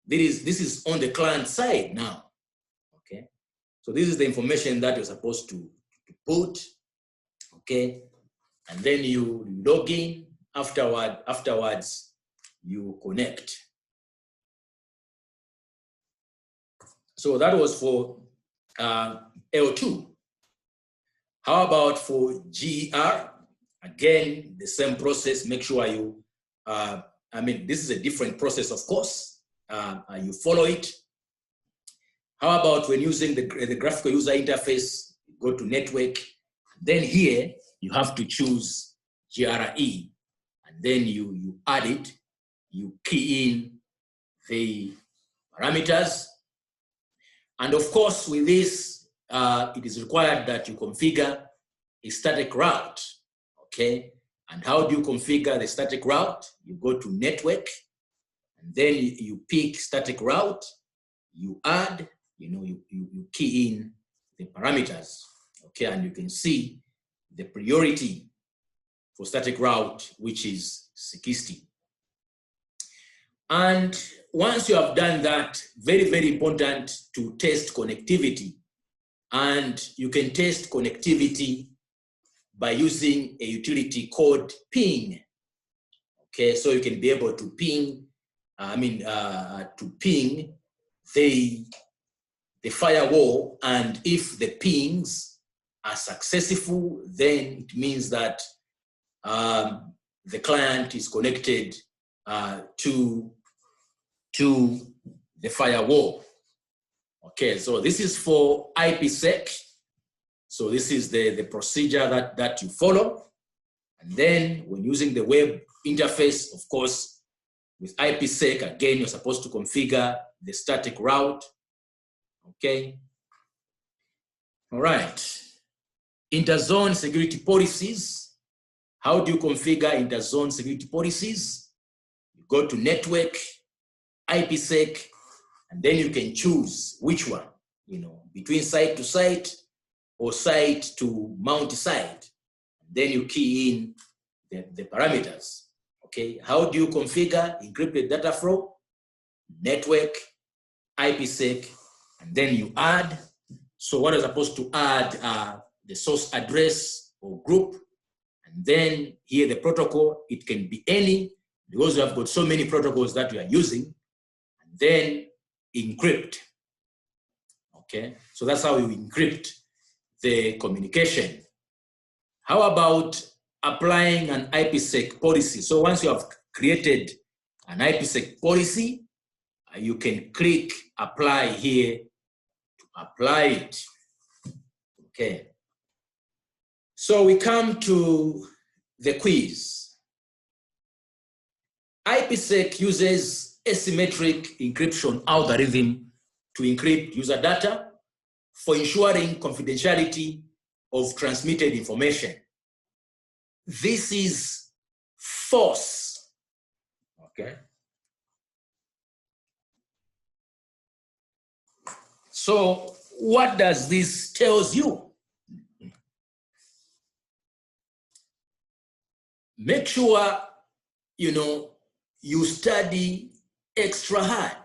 This is on the client side now, okay? So this is the information that you're supposed to put, okay? And then you log in, afterwards you connect. So that was for L2. How about for GR? Again, the same process. Make sure you, I mean, this is a different process, of course. You follow it. How about when using the graphical user interface, go to network. Then here, you have to choose GRE. And then you add it. You key in the parameters. And of course, with this, it is required that you configure a static route, okay? And how do you configure the static route? You go to network, and then you pick static route, you add, you key in the parameters, okay, and you can see the priority for static route, which is 60. And once you have done that, very, very important to test connectivity. And you can test connectivity by using a utility called ping. Okay, so you can be able to ping, to ping the firewall, and if the pings are successful, then it means that the client is connected to the firewall. Okay, so this is for IPsec. So this is the procedure that you follow. And then when using the web interface, of course, with IPsec, again, you're supposed to configure the static route. Okay. All right. Interzone security policies. How do you configure interzone security policies? You go to network, IPsec, and then you can choose which one, between site to site or site to multi-site. Then you key in the parameters. Okay, how do you configure encrypted data flow? Network, IPsec, and then you add. So what is supposed to add the source address or group, and then here the protocol, it can be any, because you have got so many protocols that you are using, and then encrypt. Okay, so that's how you encrypt the communication. How about applying an IPsec policy? So once you have created an IPsec policy, you can click apply here to apply it. Okay. So we come to the quiz. IPsec uses asymmetric encryption algorithm to encrypt user data for ensuring confidentiality of transmitted information. This is false. Okay. So what does this tells you? Make sure, you study extra hard,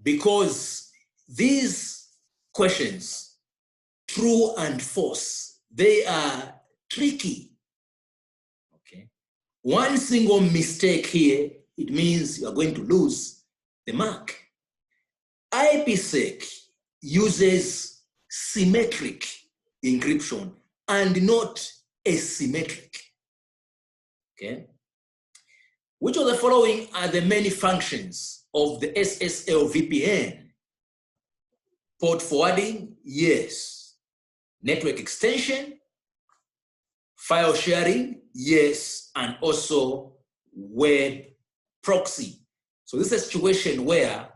because these questions, true and false, they are tricky. Okay. One single mistake here, it means you're going to lose the mark. IPsec uses symmetric encryption and not asymmetric. Okay. Which of the following are the many functions of the SSL VPN? Port forwarding, yes. Network extension, file sharing, yes, and also web proxy. So this is a situation where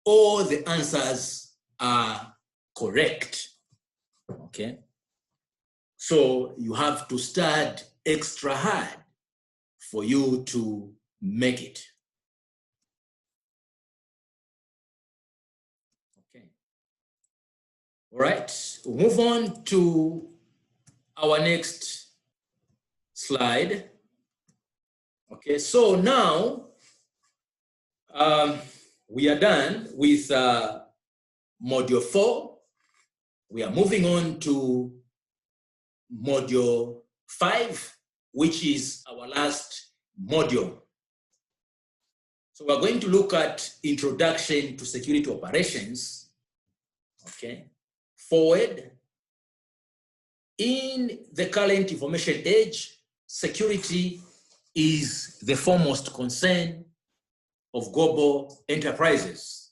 all the answers are correct. Okay. So you have to start extra hard for you to make it. Okay. All right, we'll move on to our next slide. Okay, so now we are done with module 4. We are moving on to module 5, which is our last module. So we're going to look at introduction to security operations. Okay. Forward. In the current information age, security is the foremost concern of global enterprises.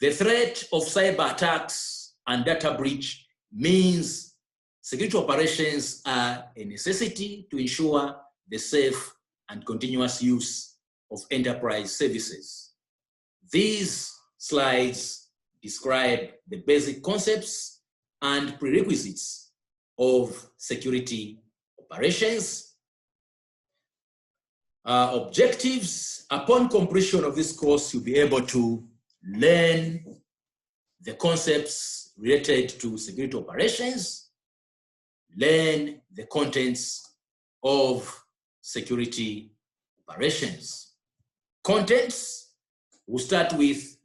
The threat of cyber attacks and data breach means security operations are a necessity to ensure the safe and continuous use of enterprise services. These slides describe the basic concepts and prerequisites of security operations. Objectives: upon completion of this course, you'll be able to learn the concepts related to security operations, learn the contents of security operations. Contents, we'll start with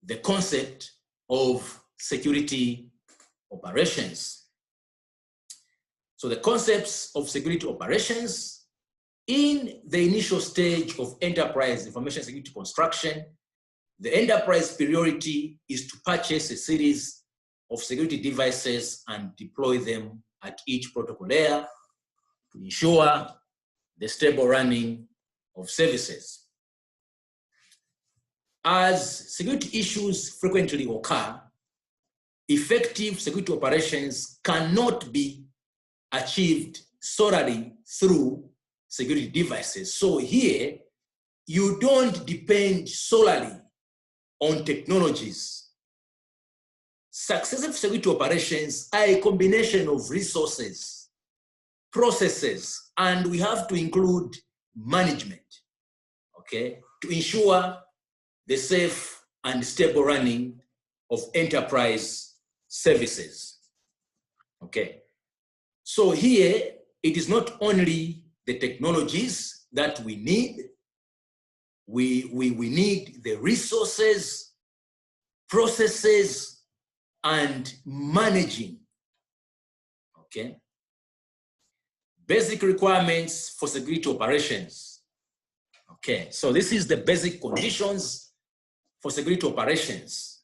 the concept of security operations. So the concepts of security operations in the initial stage of enterprise information security construction, the enterprise priority is to purchase a series of security devices and deploy them at each protocol layer to ensure the stable running of services. As security issues frequently occur, effective security operations cannot be achieved solely through security devices. So here, you don't depend solely on technologies. Successful security operations are a combination of resources, processes, and we have to include management, okay, to ensure the safe and stable running of enterprise services, okay. So here, it is not only the technologies that we need, we need the resources, processes, and managing, okay? Basic requirements for security operations. Okay, so this is the basic conditions for security operations.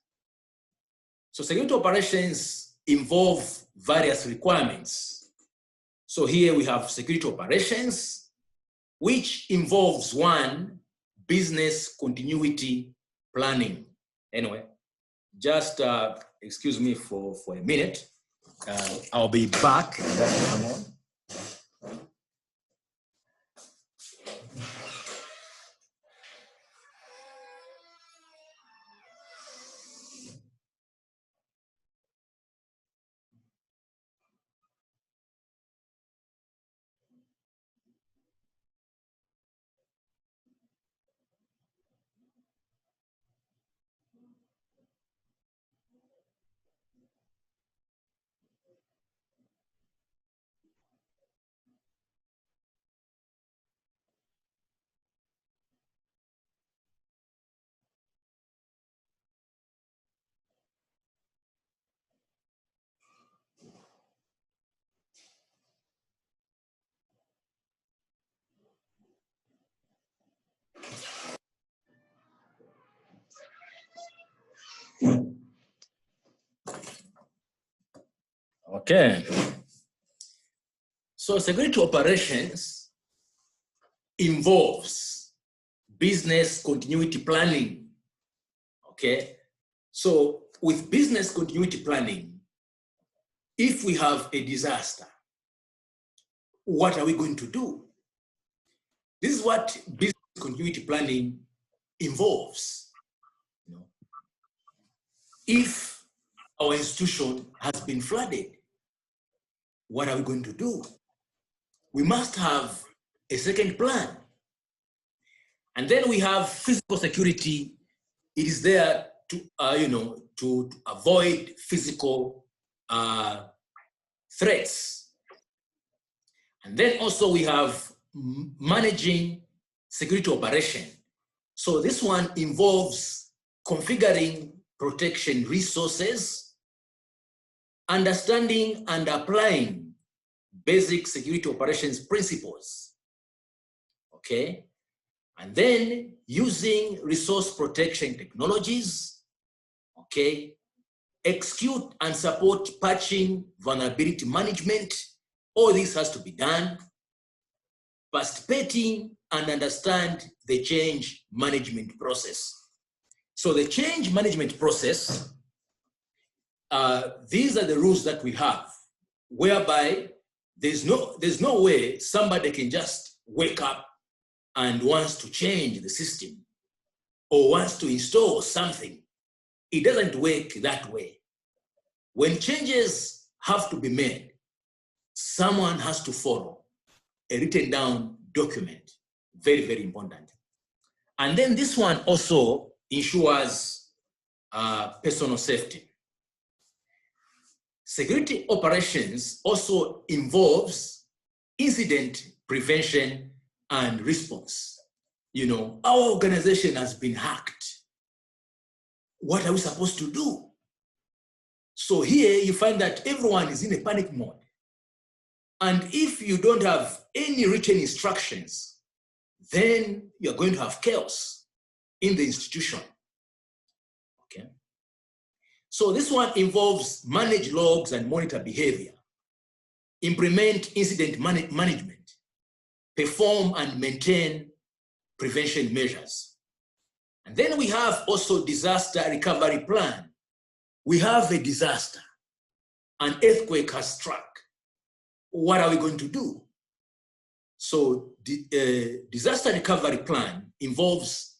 So security operations involve various requirements. So here we have security operations, which involves one, business continuity planning. Anyway, just excuse me for a minute. I'll be back. Just hang on. Okay. So security operations involves business continuity planning. Okay. So with business continuity planning, if we have a disaster, what are we going to do? This is what business continuity planning involves. You know, if our institution has been flooded, what are we going to do? We must have a second plan. And then we have physical security. It is there to, to avoid physical threats. And then also we have managing security operation. So this one involves configuring protection resources, understanding and applying basic security operations principles, okay? And then using resource protection technologies, okay? Execute and support patching, vulnerability management. All this has to be done. Participating and understand the change management process. So the change management process, these are the rules that we have, whereby there's no way somebody can just wake up and wants to change the system or wants to install something. It doesn't work that way. When changes have to be made, someone has to follow a written down document. Very, very important. And then this one also ensures personal safety. Security operations also involves incident prevention and response. You know, our organization has been hacked. What are we supposed to do? So here you find that everyone is in a panic mode. And if you don't have any written instructions, then you're going to have chaos in the institution. Okay. So this one involves manage logs and monitor behavior, implement incident management, perform and maintain prevention measures. And then we have also disaster recovery plan. We have a disaster, an earthquake has struck. What are we going to do? So the disaster recovery plan involves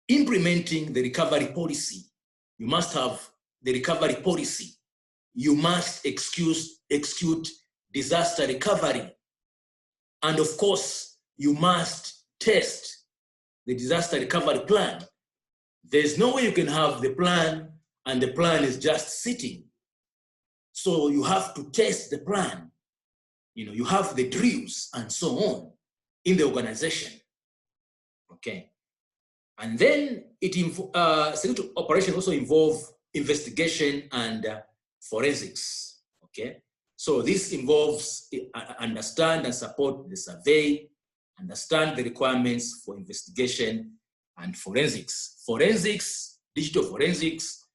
implementing the recovery policy. You must have the recovery policy. You must execute disaster recovery. And of course, you must test the disaster recovery plan. There's no way you can have the plan and the plan is just sitting. So you have to test the plan. You know, you have the drills and so on in the organization. Okay. And then security operations also involve investigation and forensics. Okay. So this involves understand and support the survey, understand the requirements for investigation and forensics. Forensics, digital forensics,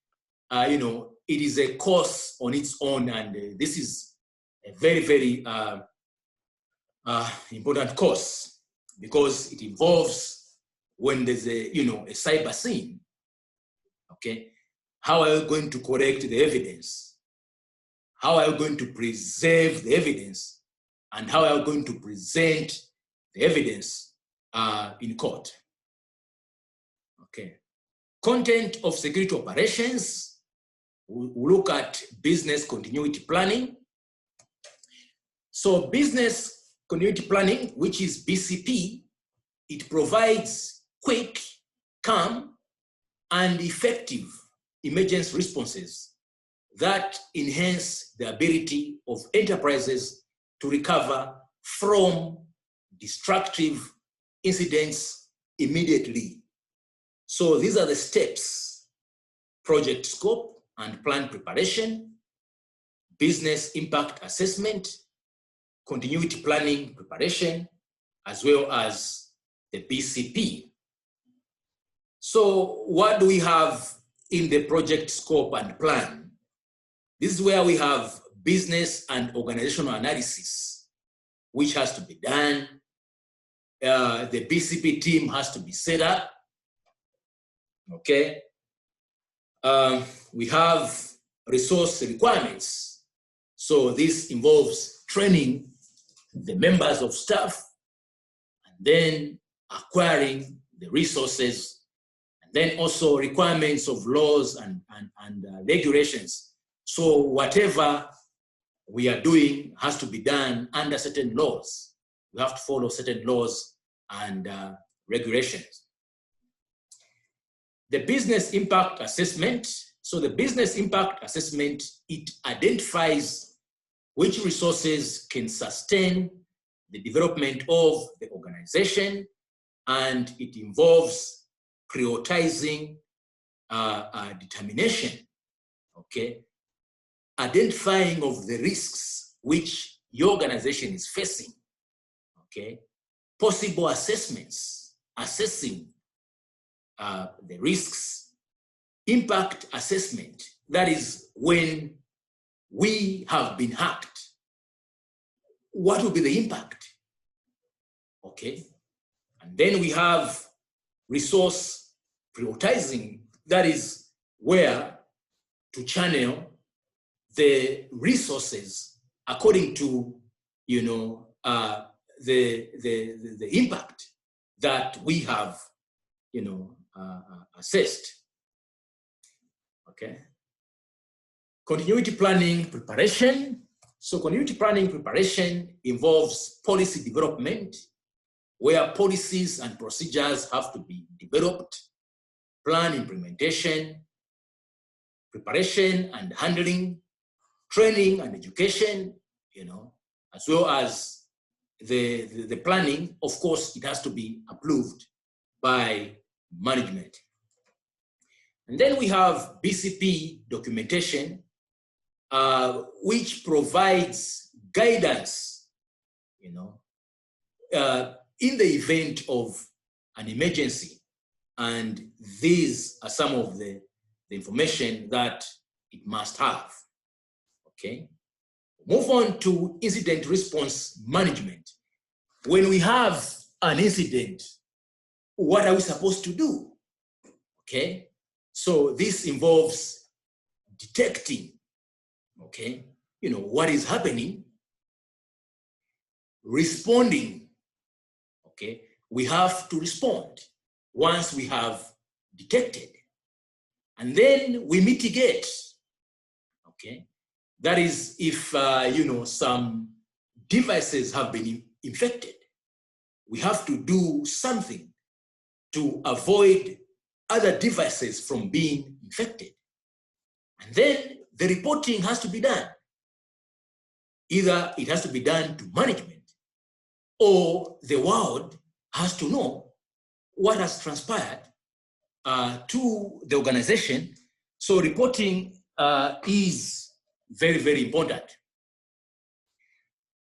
you know, it is a course on its own, and this is a very, very important course because it involves when there's a, you know, a cyber scene. Okay, how are you going to correct the evidence? How are you going to preserve the evidence? And how are you going to present the evidence in court? Okay. Content of security operations. We'll look at business continuity planning. So business continuity planning, which is BCP, it provides quick, calm, and effective emergency responses that enhance the ability of enterprises to recover from destructive incidents immediately. So these are the steps: project scope and plan preparation, business impact assessment, continuity planning preparation, as well as the BCP. So what do we have in the project scope and plan? This is where we have business and organizational analysis, which has to be done. The BCP team has to be set up. Okay. We have resource requirements. So this involves training the members of staff, and then acquiring the resources, and then also requirements of laws and regulations. So whatever we are doing has to be done under certain laws. We have to follow certain laws and regulations. The business impact assessment. So the business impact assessment, it identifies which resources can sustain the development of the organization, and it involves prioritizing determination, okay? Identifying of the risks which your organization is facing, okay? Possible assessments, assessing the risks. Impact assessment, that is when we have been hacked, what will be the impact? Okay. And then we have resource prioritizing, that is where to channel the resources according to, you know, the impact that we have, you know, assessed. Okay. Continuity planning preparation. So continuity planning preparation involves policy development, where policies and procedures have to be developed, plan implementation, preparation and handling, training and education, as well as the planning. Of course, it has to be approved by management. And then we have BCP documentation, which provides guidance, in the event of an emergency. And these are some of the information that it must have. Okay. Move on to incident response management. When we have an incident, what are we supposed to do? Okay. So this involves detecting, okay, what is happening, responding, okay. We have to respond once we have detected, and then we mitigate, okay. That is if, some devices have been infected, we have to do something to avoid other devices from being infected. And then the reporting has to be done. Either it has to be done to management, or the world has to know what has transpired to the organization. So reporting is very, very important.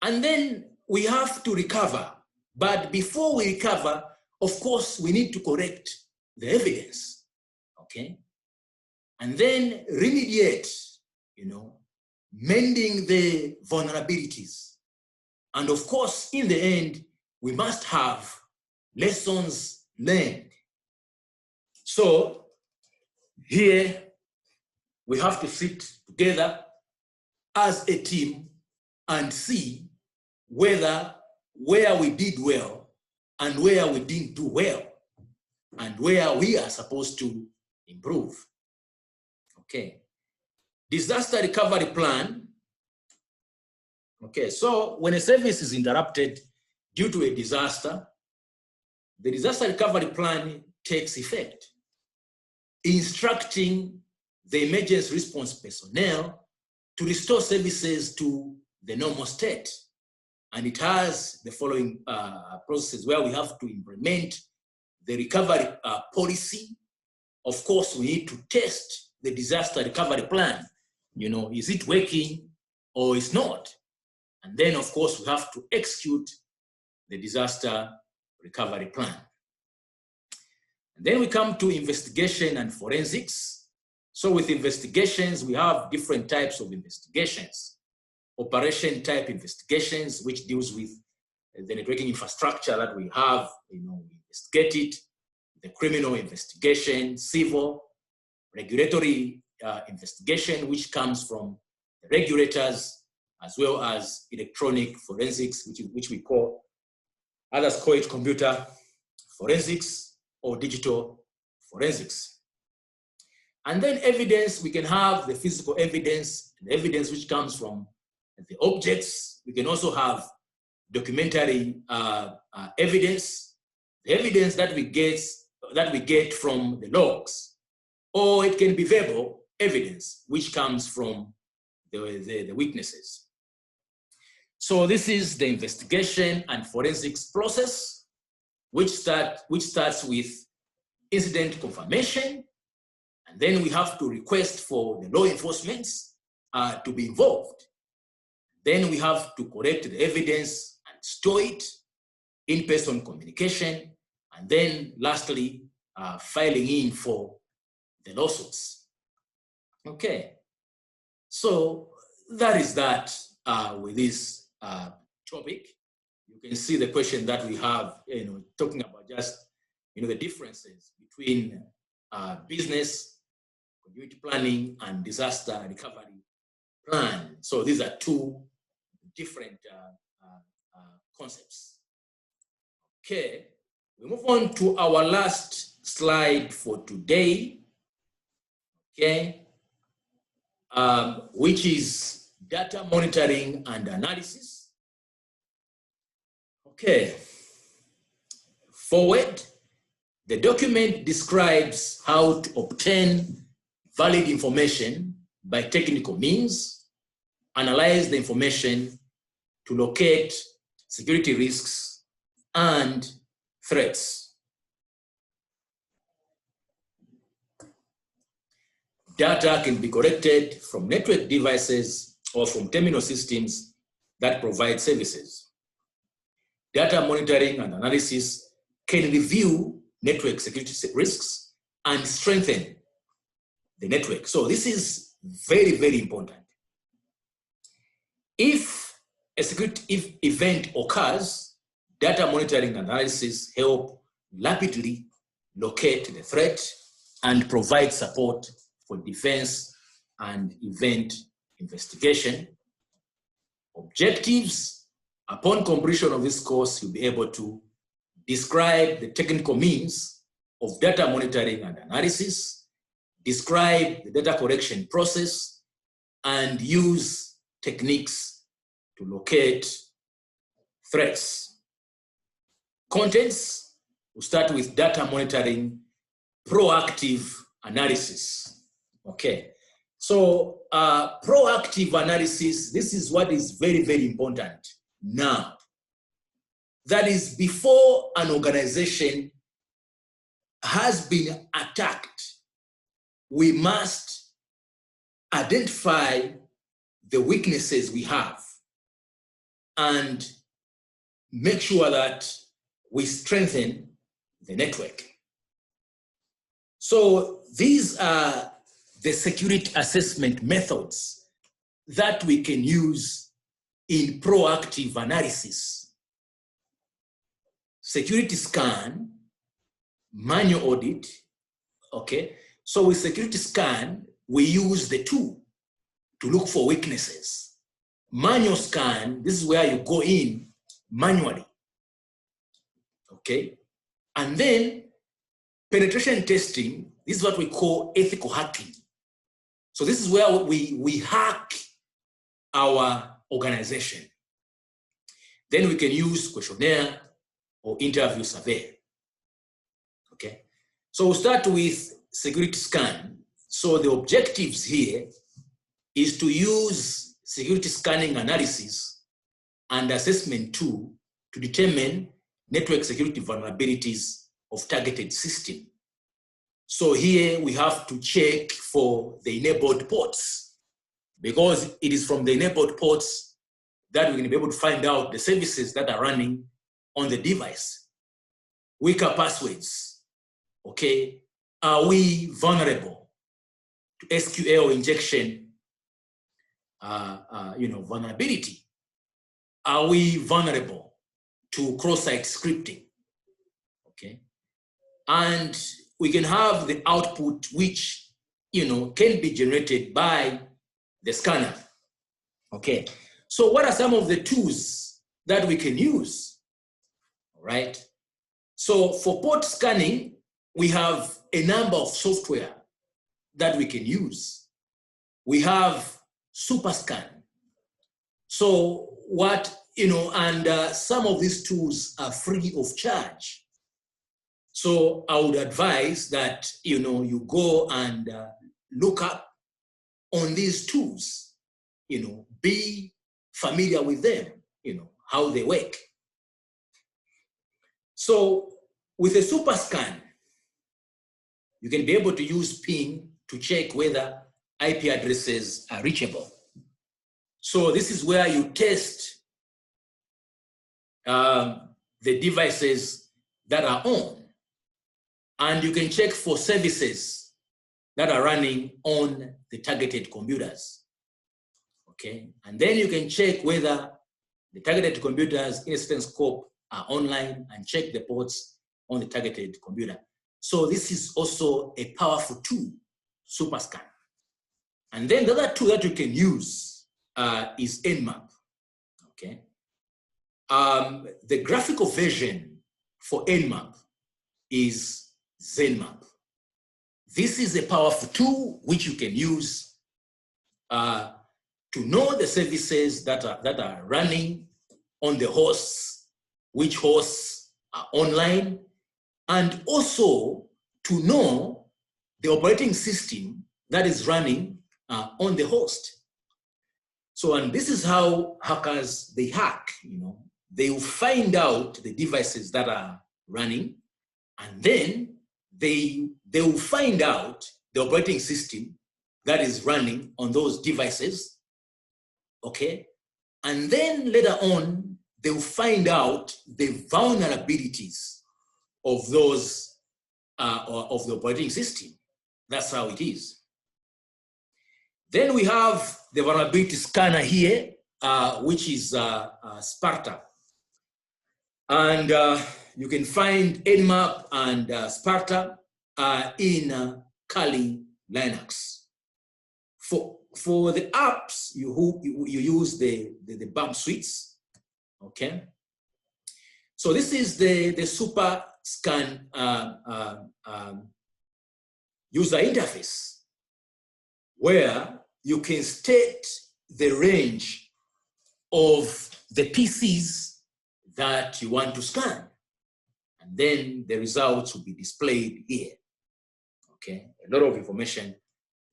And then we have to recover. But before we recover, of course, we need to correct the evidence, okay? And then remediate, mending the vulnerabilities. And of course, in the end, we must have lessons learned. So here, we have to sit together as a team and see where we did well and where we didn't do well, and where we are supposed to improve. Okay. Disaster recovery plan. Okay, so when a service is interrupted due to a disaster, the disaster recovery plan takes effect, instructing the emergency response personnel to restore services to the normal state. And it has the following processes where we have to implement the recovery policy. Of course, we need to test the disaster recovery plan. Is it working or is not? And then, of course, we have to execute the disaster recovery plan. And then we come to investigation and forensics. So with investigations, we have different types of investigations. Operation type investigations, which deals with the networking infrastructure that we have, we investigate it. The criminal investigation, civil, regulatory investigation, which comes from the regulators, as well as electronic forensics, which we call, others call it computer forensics or digital forensics. And then evidence, we can have the physical evidence, the evidence which comes from the objects. We can also have documentary evidence, the evidence that we get from the logs, or it can be verbal evidence, which comes from the witnesses. So this is the investigation and forensics process, which starts with incident confirmation, and then we have to request for the law enforcement to be involved. Then we have to collect the evidence and store it, in-person communication, and then lastly, filing in for the lawsuits. Okay, so that is that with this topic. You can see the question that we have, talking about just, the differences between business, community planning, and disaster recovery plan. So these are two different concepts. Okay, we move on to our last slide for today. Okay, which is data monitoring and analysis. Okay, forward, the document describes how to obtain valid information by technical means, analyze the information to locate security risks and threats. Data can be collected from network devices or from terminal systems that provide services. Data monitoring and analysis can review network security risks and strengthen the network. So this is very, very important. If a security event occurs, data monitoring and analysis help rapidly locate the threat and provide support for defense and event investigation. Objectives: upon completion of this course, you'll be able to describe the technical means of data monitoring and analysis, describe the data collection process, and use techniques to locate threats. Contents: we'll start with data monitoring, proactive analysis. Okay, so proactive analysis, this is what is very, very important now. That is, before an organization has been attacked, we must identify the weaknesses we have and make sure that we strengthen the network. So these are the security assessment methods that we can use in proactive analysis. Security scan, manual audit, okay? So with security scan, we use the tool to look for weaknesses. Manual scan, this is where you go in manually, okay? And then penetration testing, this is what we call ethical hacking. So this is where we hack our organization. Then we can use questionnaire or interview survey, okay? So we'll start with security scan. So the objectives here is to use security scanning analysis and assessment tool to determine network security vulnerabilities of targeted system. So here we have to check for the enabled ports, because it is from the enabled ports that we're going to be able to find out the services that are running on the device. Weaker passwords, okay? Are we vulnerable to SQL injection, vulnerability? Are we vulnerable to cross-site scripting, okay? And we can have the output which, can be generated by the scanner, okay? So what are some of the tools that we can use, all right? So for port scanning, we have a number of software that we can use. We have SuperScan. So some of these tools are free of charge. So I would advise that, you go and look up on these tools, be familiar with them, how they work. So with a SuperScan, you can be able to use ping to check whether IP addresses are reachable. So this is where you test the devices that are on, and you can check for services that are running on the targeted computers, okay? And then you can check whether the targeted computers in a certain scope are online and check the ports on the targeted computer. So this is also a powerful tool, SuperScan. And then the other tool that you can use is Nmap, okay? The graphical version for Nmap is ZenMap. This is a powerful tool which you can use to know the services that are running on the hosts, which hosts are online, and also to know the operating system that is running on the host. So, and this is how hackers, they hack, they will find out the devices that are running, and then they will find out the operating system that is running on those devices, okay? And then later on, they will find out the vulnerabilities of those, of the operating system. That's how it is. Then we have the vulnerability scanner here, which is Sparta. And you can find Nmap and Sparta in Kali Linux. For the apps, you use the bump suites, okay? So this is the super scan user interface, where you can state the range of the PCs that you want to scan. And then the results will be displayed here, okay? A lot of information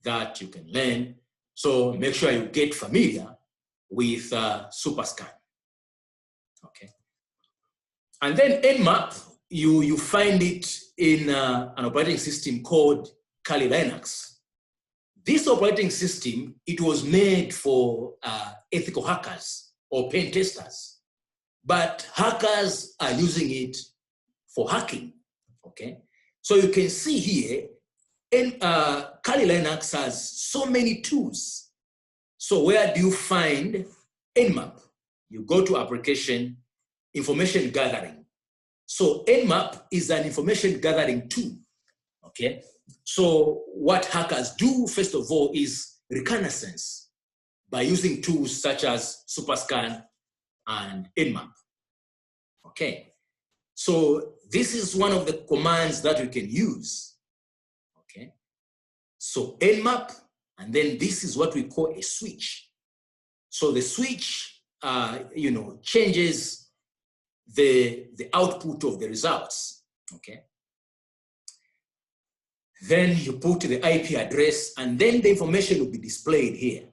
that you can learn. So make sure you get familiar with SuperScan, okay? And then Nmap, you find it in an operating system called Kali Linux. This operating system, it was made for ethical hackers or pen testers, but hackers are using it for hacking, okay? So you can see here, Kali Linux has so many tools. So where do you find Nmap? You go to application, information gathering. So Nmap is an information gathering tool, okay? So what hackers do, first of all, is reconnaissance by using tools such as SuperScan and Nmap, okay? So this is one of the commands that you can use, okay? So Nmap, and then this is what we call a switch. So the switch, changes the output of the results, okay? Then you put the IP address, and then the information will be displayed here.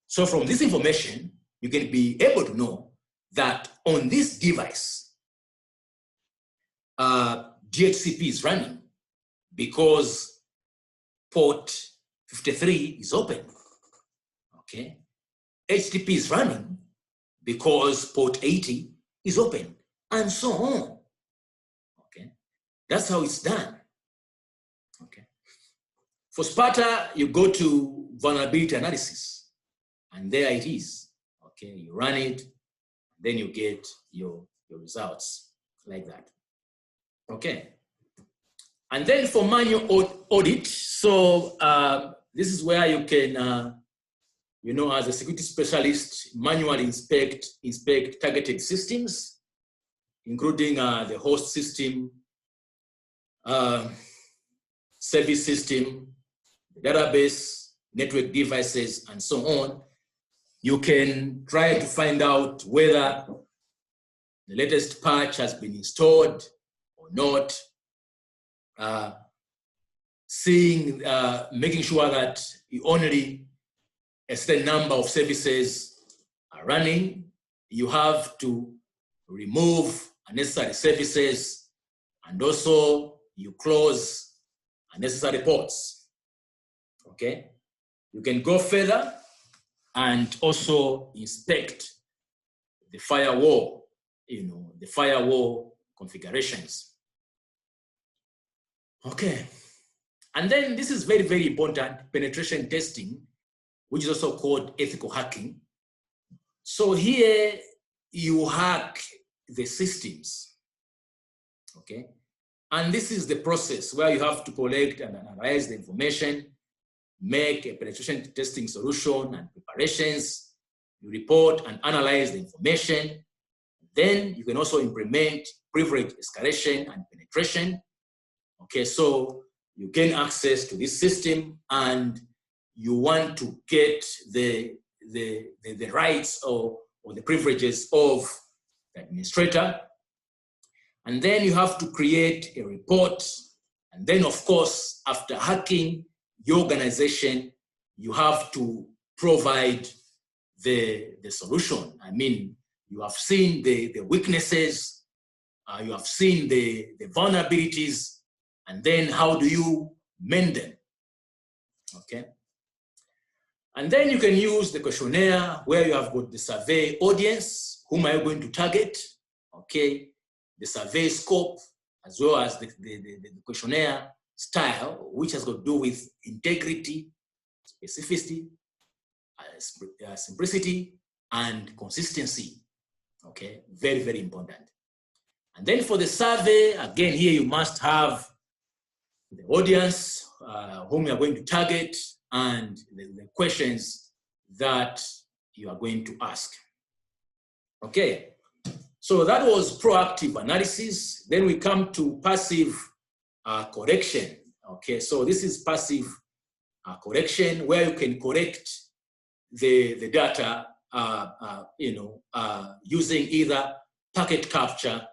So from this information, you can be able to know that on this device, DHCP is running because port 53 is open, okay? HTTP is running because port 80 is open, and so on, okay? That's how it's done, okay? For Sparta, you go to vulnerability analysis, and there it is, okay? You run it, then you get your results like that, okay? And then for manual audit, so this is where you can, as a security specialist, manually inspect targeted systems, including the host system, service system, database, network devices, and so on. You can try to find out whether the latest patch has been installed or not. Making sure that only a certain number of services are running. You have to remove unnecessary services, and also you close unnecessary ports, okay? You can go further and also inspect the firewall, the firewall configurations. Okay, and then this is very, very important, penetration testing, which is also called ethical hacking. So here you hack the systems, okay? And this is the process where you have to collect and analyze the information, make a penetration testing solution and preparations, you report and analyze the information. Then you can also implement privilege escalation and penetration. Okay, so you gain access to this system and you want to get the rights or the privileges of the administrator. And then you have to create a report. And then, of course, after hacking your organization, you have to provide the solution. I mean, you have seen the weaknesses, you have seen the vulnerabilities, and then how do you mend them? Okay. And then you can use the questionnaire where you have got the survey audience, whom are you going to target? Okay. The survey scope, as well as the questionnaire style, which has got to do with integrity, specificity, simplicity, and consistency. Okay, very, very important. And then for the survey, again, here you must have the audience whom you are going to target and the questions that you are going to ask. Okay, so that was proactive analysis. Then we come to passive correction. Okay, so this is passive correction where you can correct the data, using either packet capture,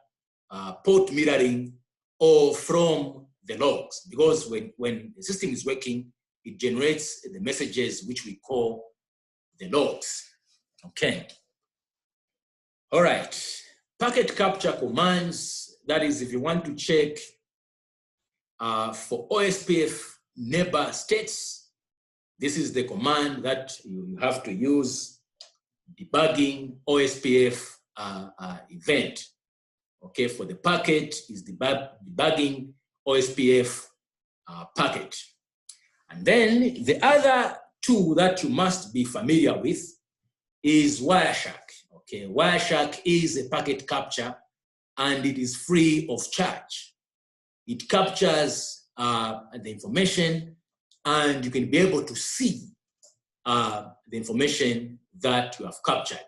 port mirroring, or from the logs. Because when the system is working, it generates the messages which we call the logs. Okay. All right. Packet capture commands, that is if you want to check for OSPF neighbor states, this is the command that you have to use, debugging OSPF event. Okay, for the packet is debugging OSPF packet. And then the other tool that you must be familiar with is Wireshark. Okay, Wireshark is a packet capture and it is free of charge. It captures the information and you can be able to see the information that you have captured.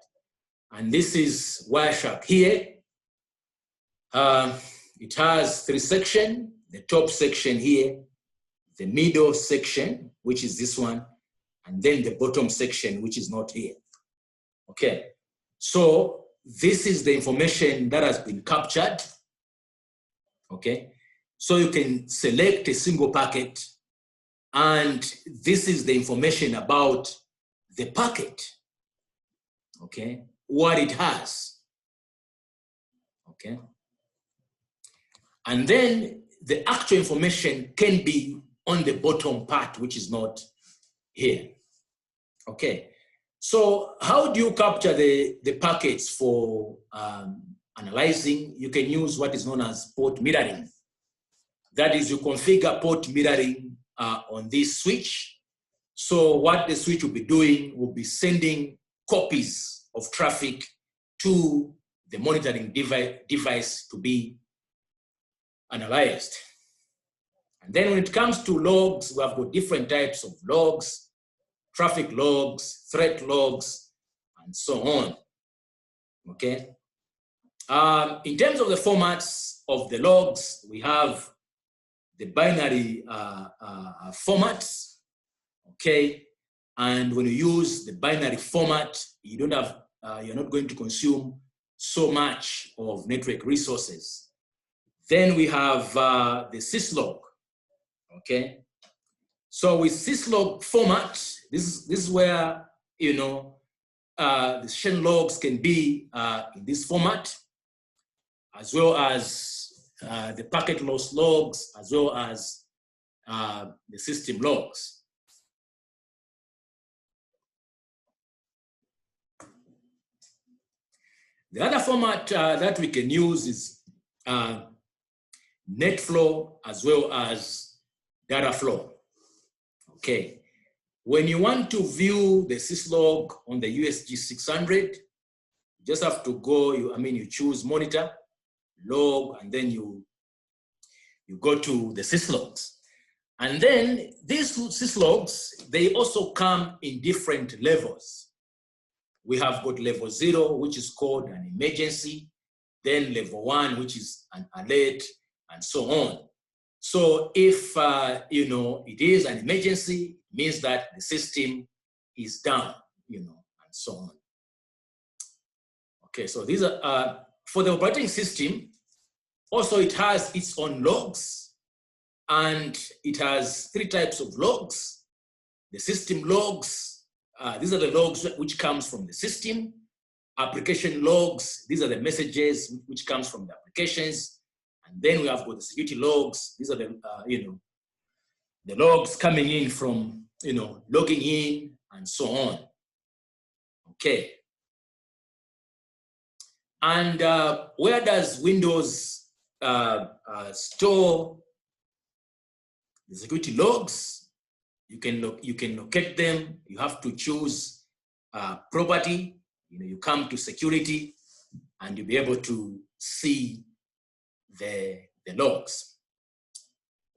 And this is Wireshark here. It has 3 sections, the top section here, the middle section, which is this one, and then the bottom section, which is not here. Okay, so this is the information that has been captured. Okay, so you can select a single packet, and this is the information about the packet. Okay, what it has. Okay, and then the actual information can be on the bottom part, which is not here. Okay, so how do you capture the packets for analyzing? You can use what is known as port mirroring. That is, you configure port mirroring on this switch. So what the switch will be doing will be sending copies of traffic to the monitoring device to be analyzed. And then when it comes to logs, we have got different types of logs, traffic logs, threat logs, and so on. Okay. In terms of the formats of the logs, we have the binary formats. Okay. And when you use the binary format, you don't have, you're not going to consume so much of network resources. Then we have the syslog. Okay, so with syslog format, this is where the session logs can be in this format, as well as the packet loss logs, as well as the system logs. The other format that we can use is net flow as well as data flow. Okay, when you want to view the syslog on the USG 600, you just have to go, you choose monitor, log, and then you go to the syslogs. And then these syslogs, they also come in different levels. We have got level 0, which is called an emergency, then level 1, which is an alert, and so on. So if, it is an emergency, it means that the system is down, and so on. Okay, so these are, for the operating system, also it has its own logs, and it has 3 types of logs: the system logs, These are the logs which comes from the system. Application logs, these are the messages which comes from the applications. And then we have got the security logs. These are the, the logs coming in from, logging in and so on. Okay. And where does Windows store the security logs? You can locate them. You have to choose property. You come to security, and you'll be able to see the logs.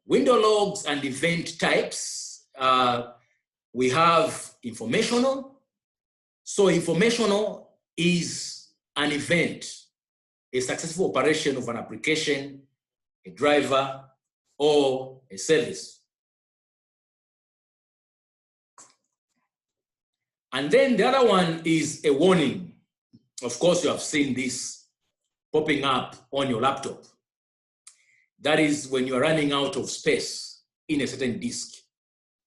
Window logs and event types. We have informational. So informational is an event, a successful operation of an application, a driver, or a service. And then the other one is a warning. Of course, you have seen this popping up on your laptop. That is when you are running out of space in a certain disk,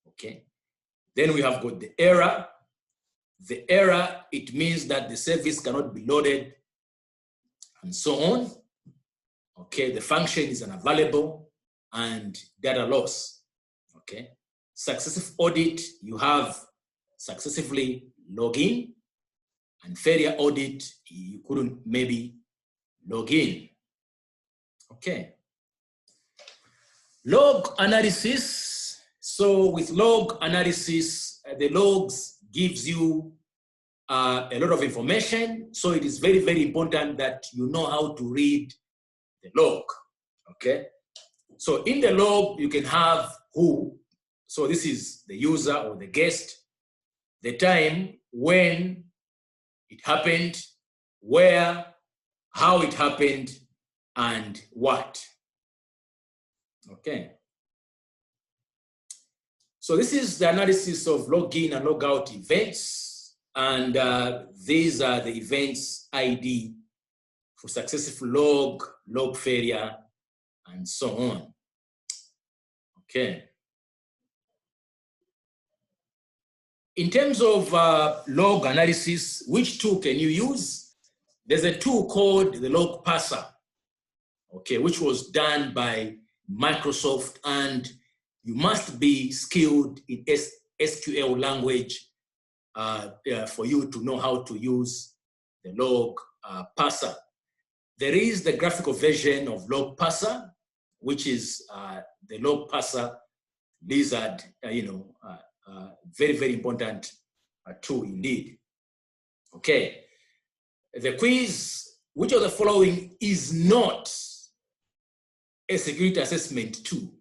okay? Then we have got the error. The error, it means that the service cannot be loaded and so on. Okay, the function is unavailable and data loss, okay? Successive audit, you have successively log in, and failure audit, you couldn't maybe log in, okay? Log analysis. So with log analysis, the logs gives you a lot of information. So it is very, very important that you know how to read the log, okay? So in the log, you can have who. So this is the user or the guest, the time, when it happened, where, how it happened, and what. Okay. So this is the analysis of login and logout events. And these are the events ID for successful log failure, and so on. Okay. In terms of log analysis, which tool can you use? There's a tool called the log parser, okay, which was done by Microsoft, and you must be skilled in SQL language for you to know how to use the log parser. There is the graphical version of log parser, which is the log parser lizard, very, very important tool indeed. Okay. The quiz, which of the following is not a security assessment tool?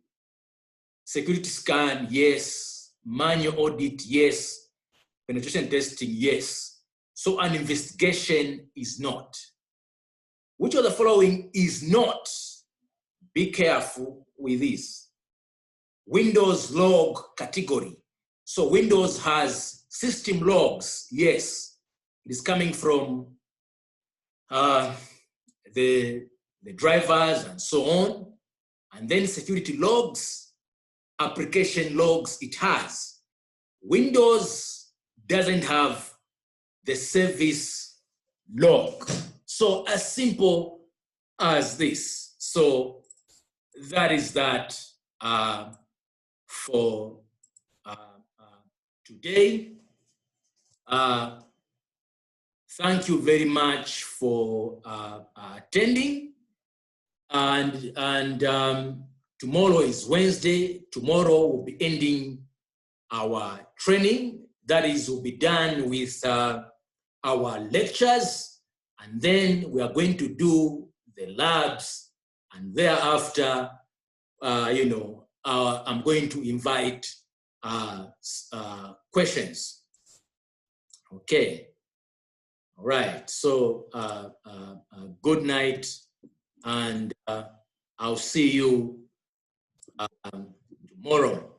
Security scan, yes. Manual audit, yes. Penetration testing, yes. So an investigation is not. Which of the following is not? Be careful with this. Windows log category. So Windows has system logs, yes. It is coming from the drivers and so on. And then security logs, application logs it has. Windows doesn't have the service log. So as simple as this. So that is that for today. Thank you very much for attending. And tomorrow is Wednesday. Tomorrow we'll be ending our training. That is, will be done with our lectures. And then we are going to do the labs. And thereafter, I'm going to invite questions. Okay. All right. So good night, and I'll see you tomorrow.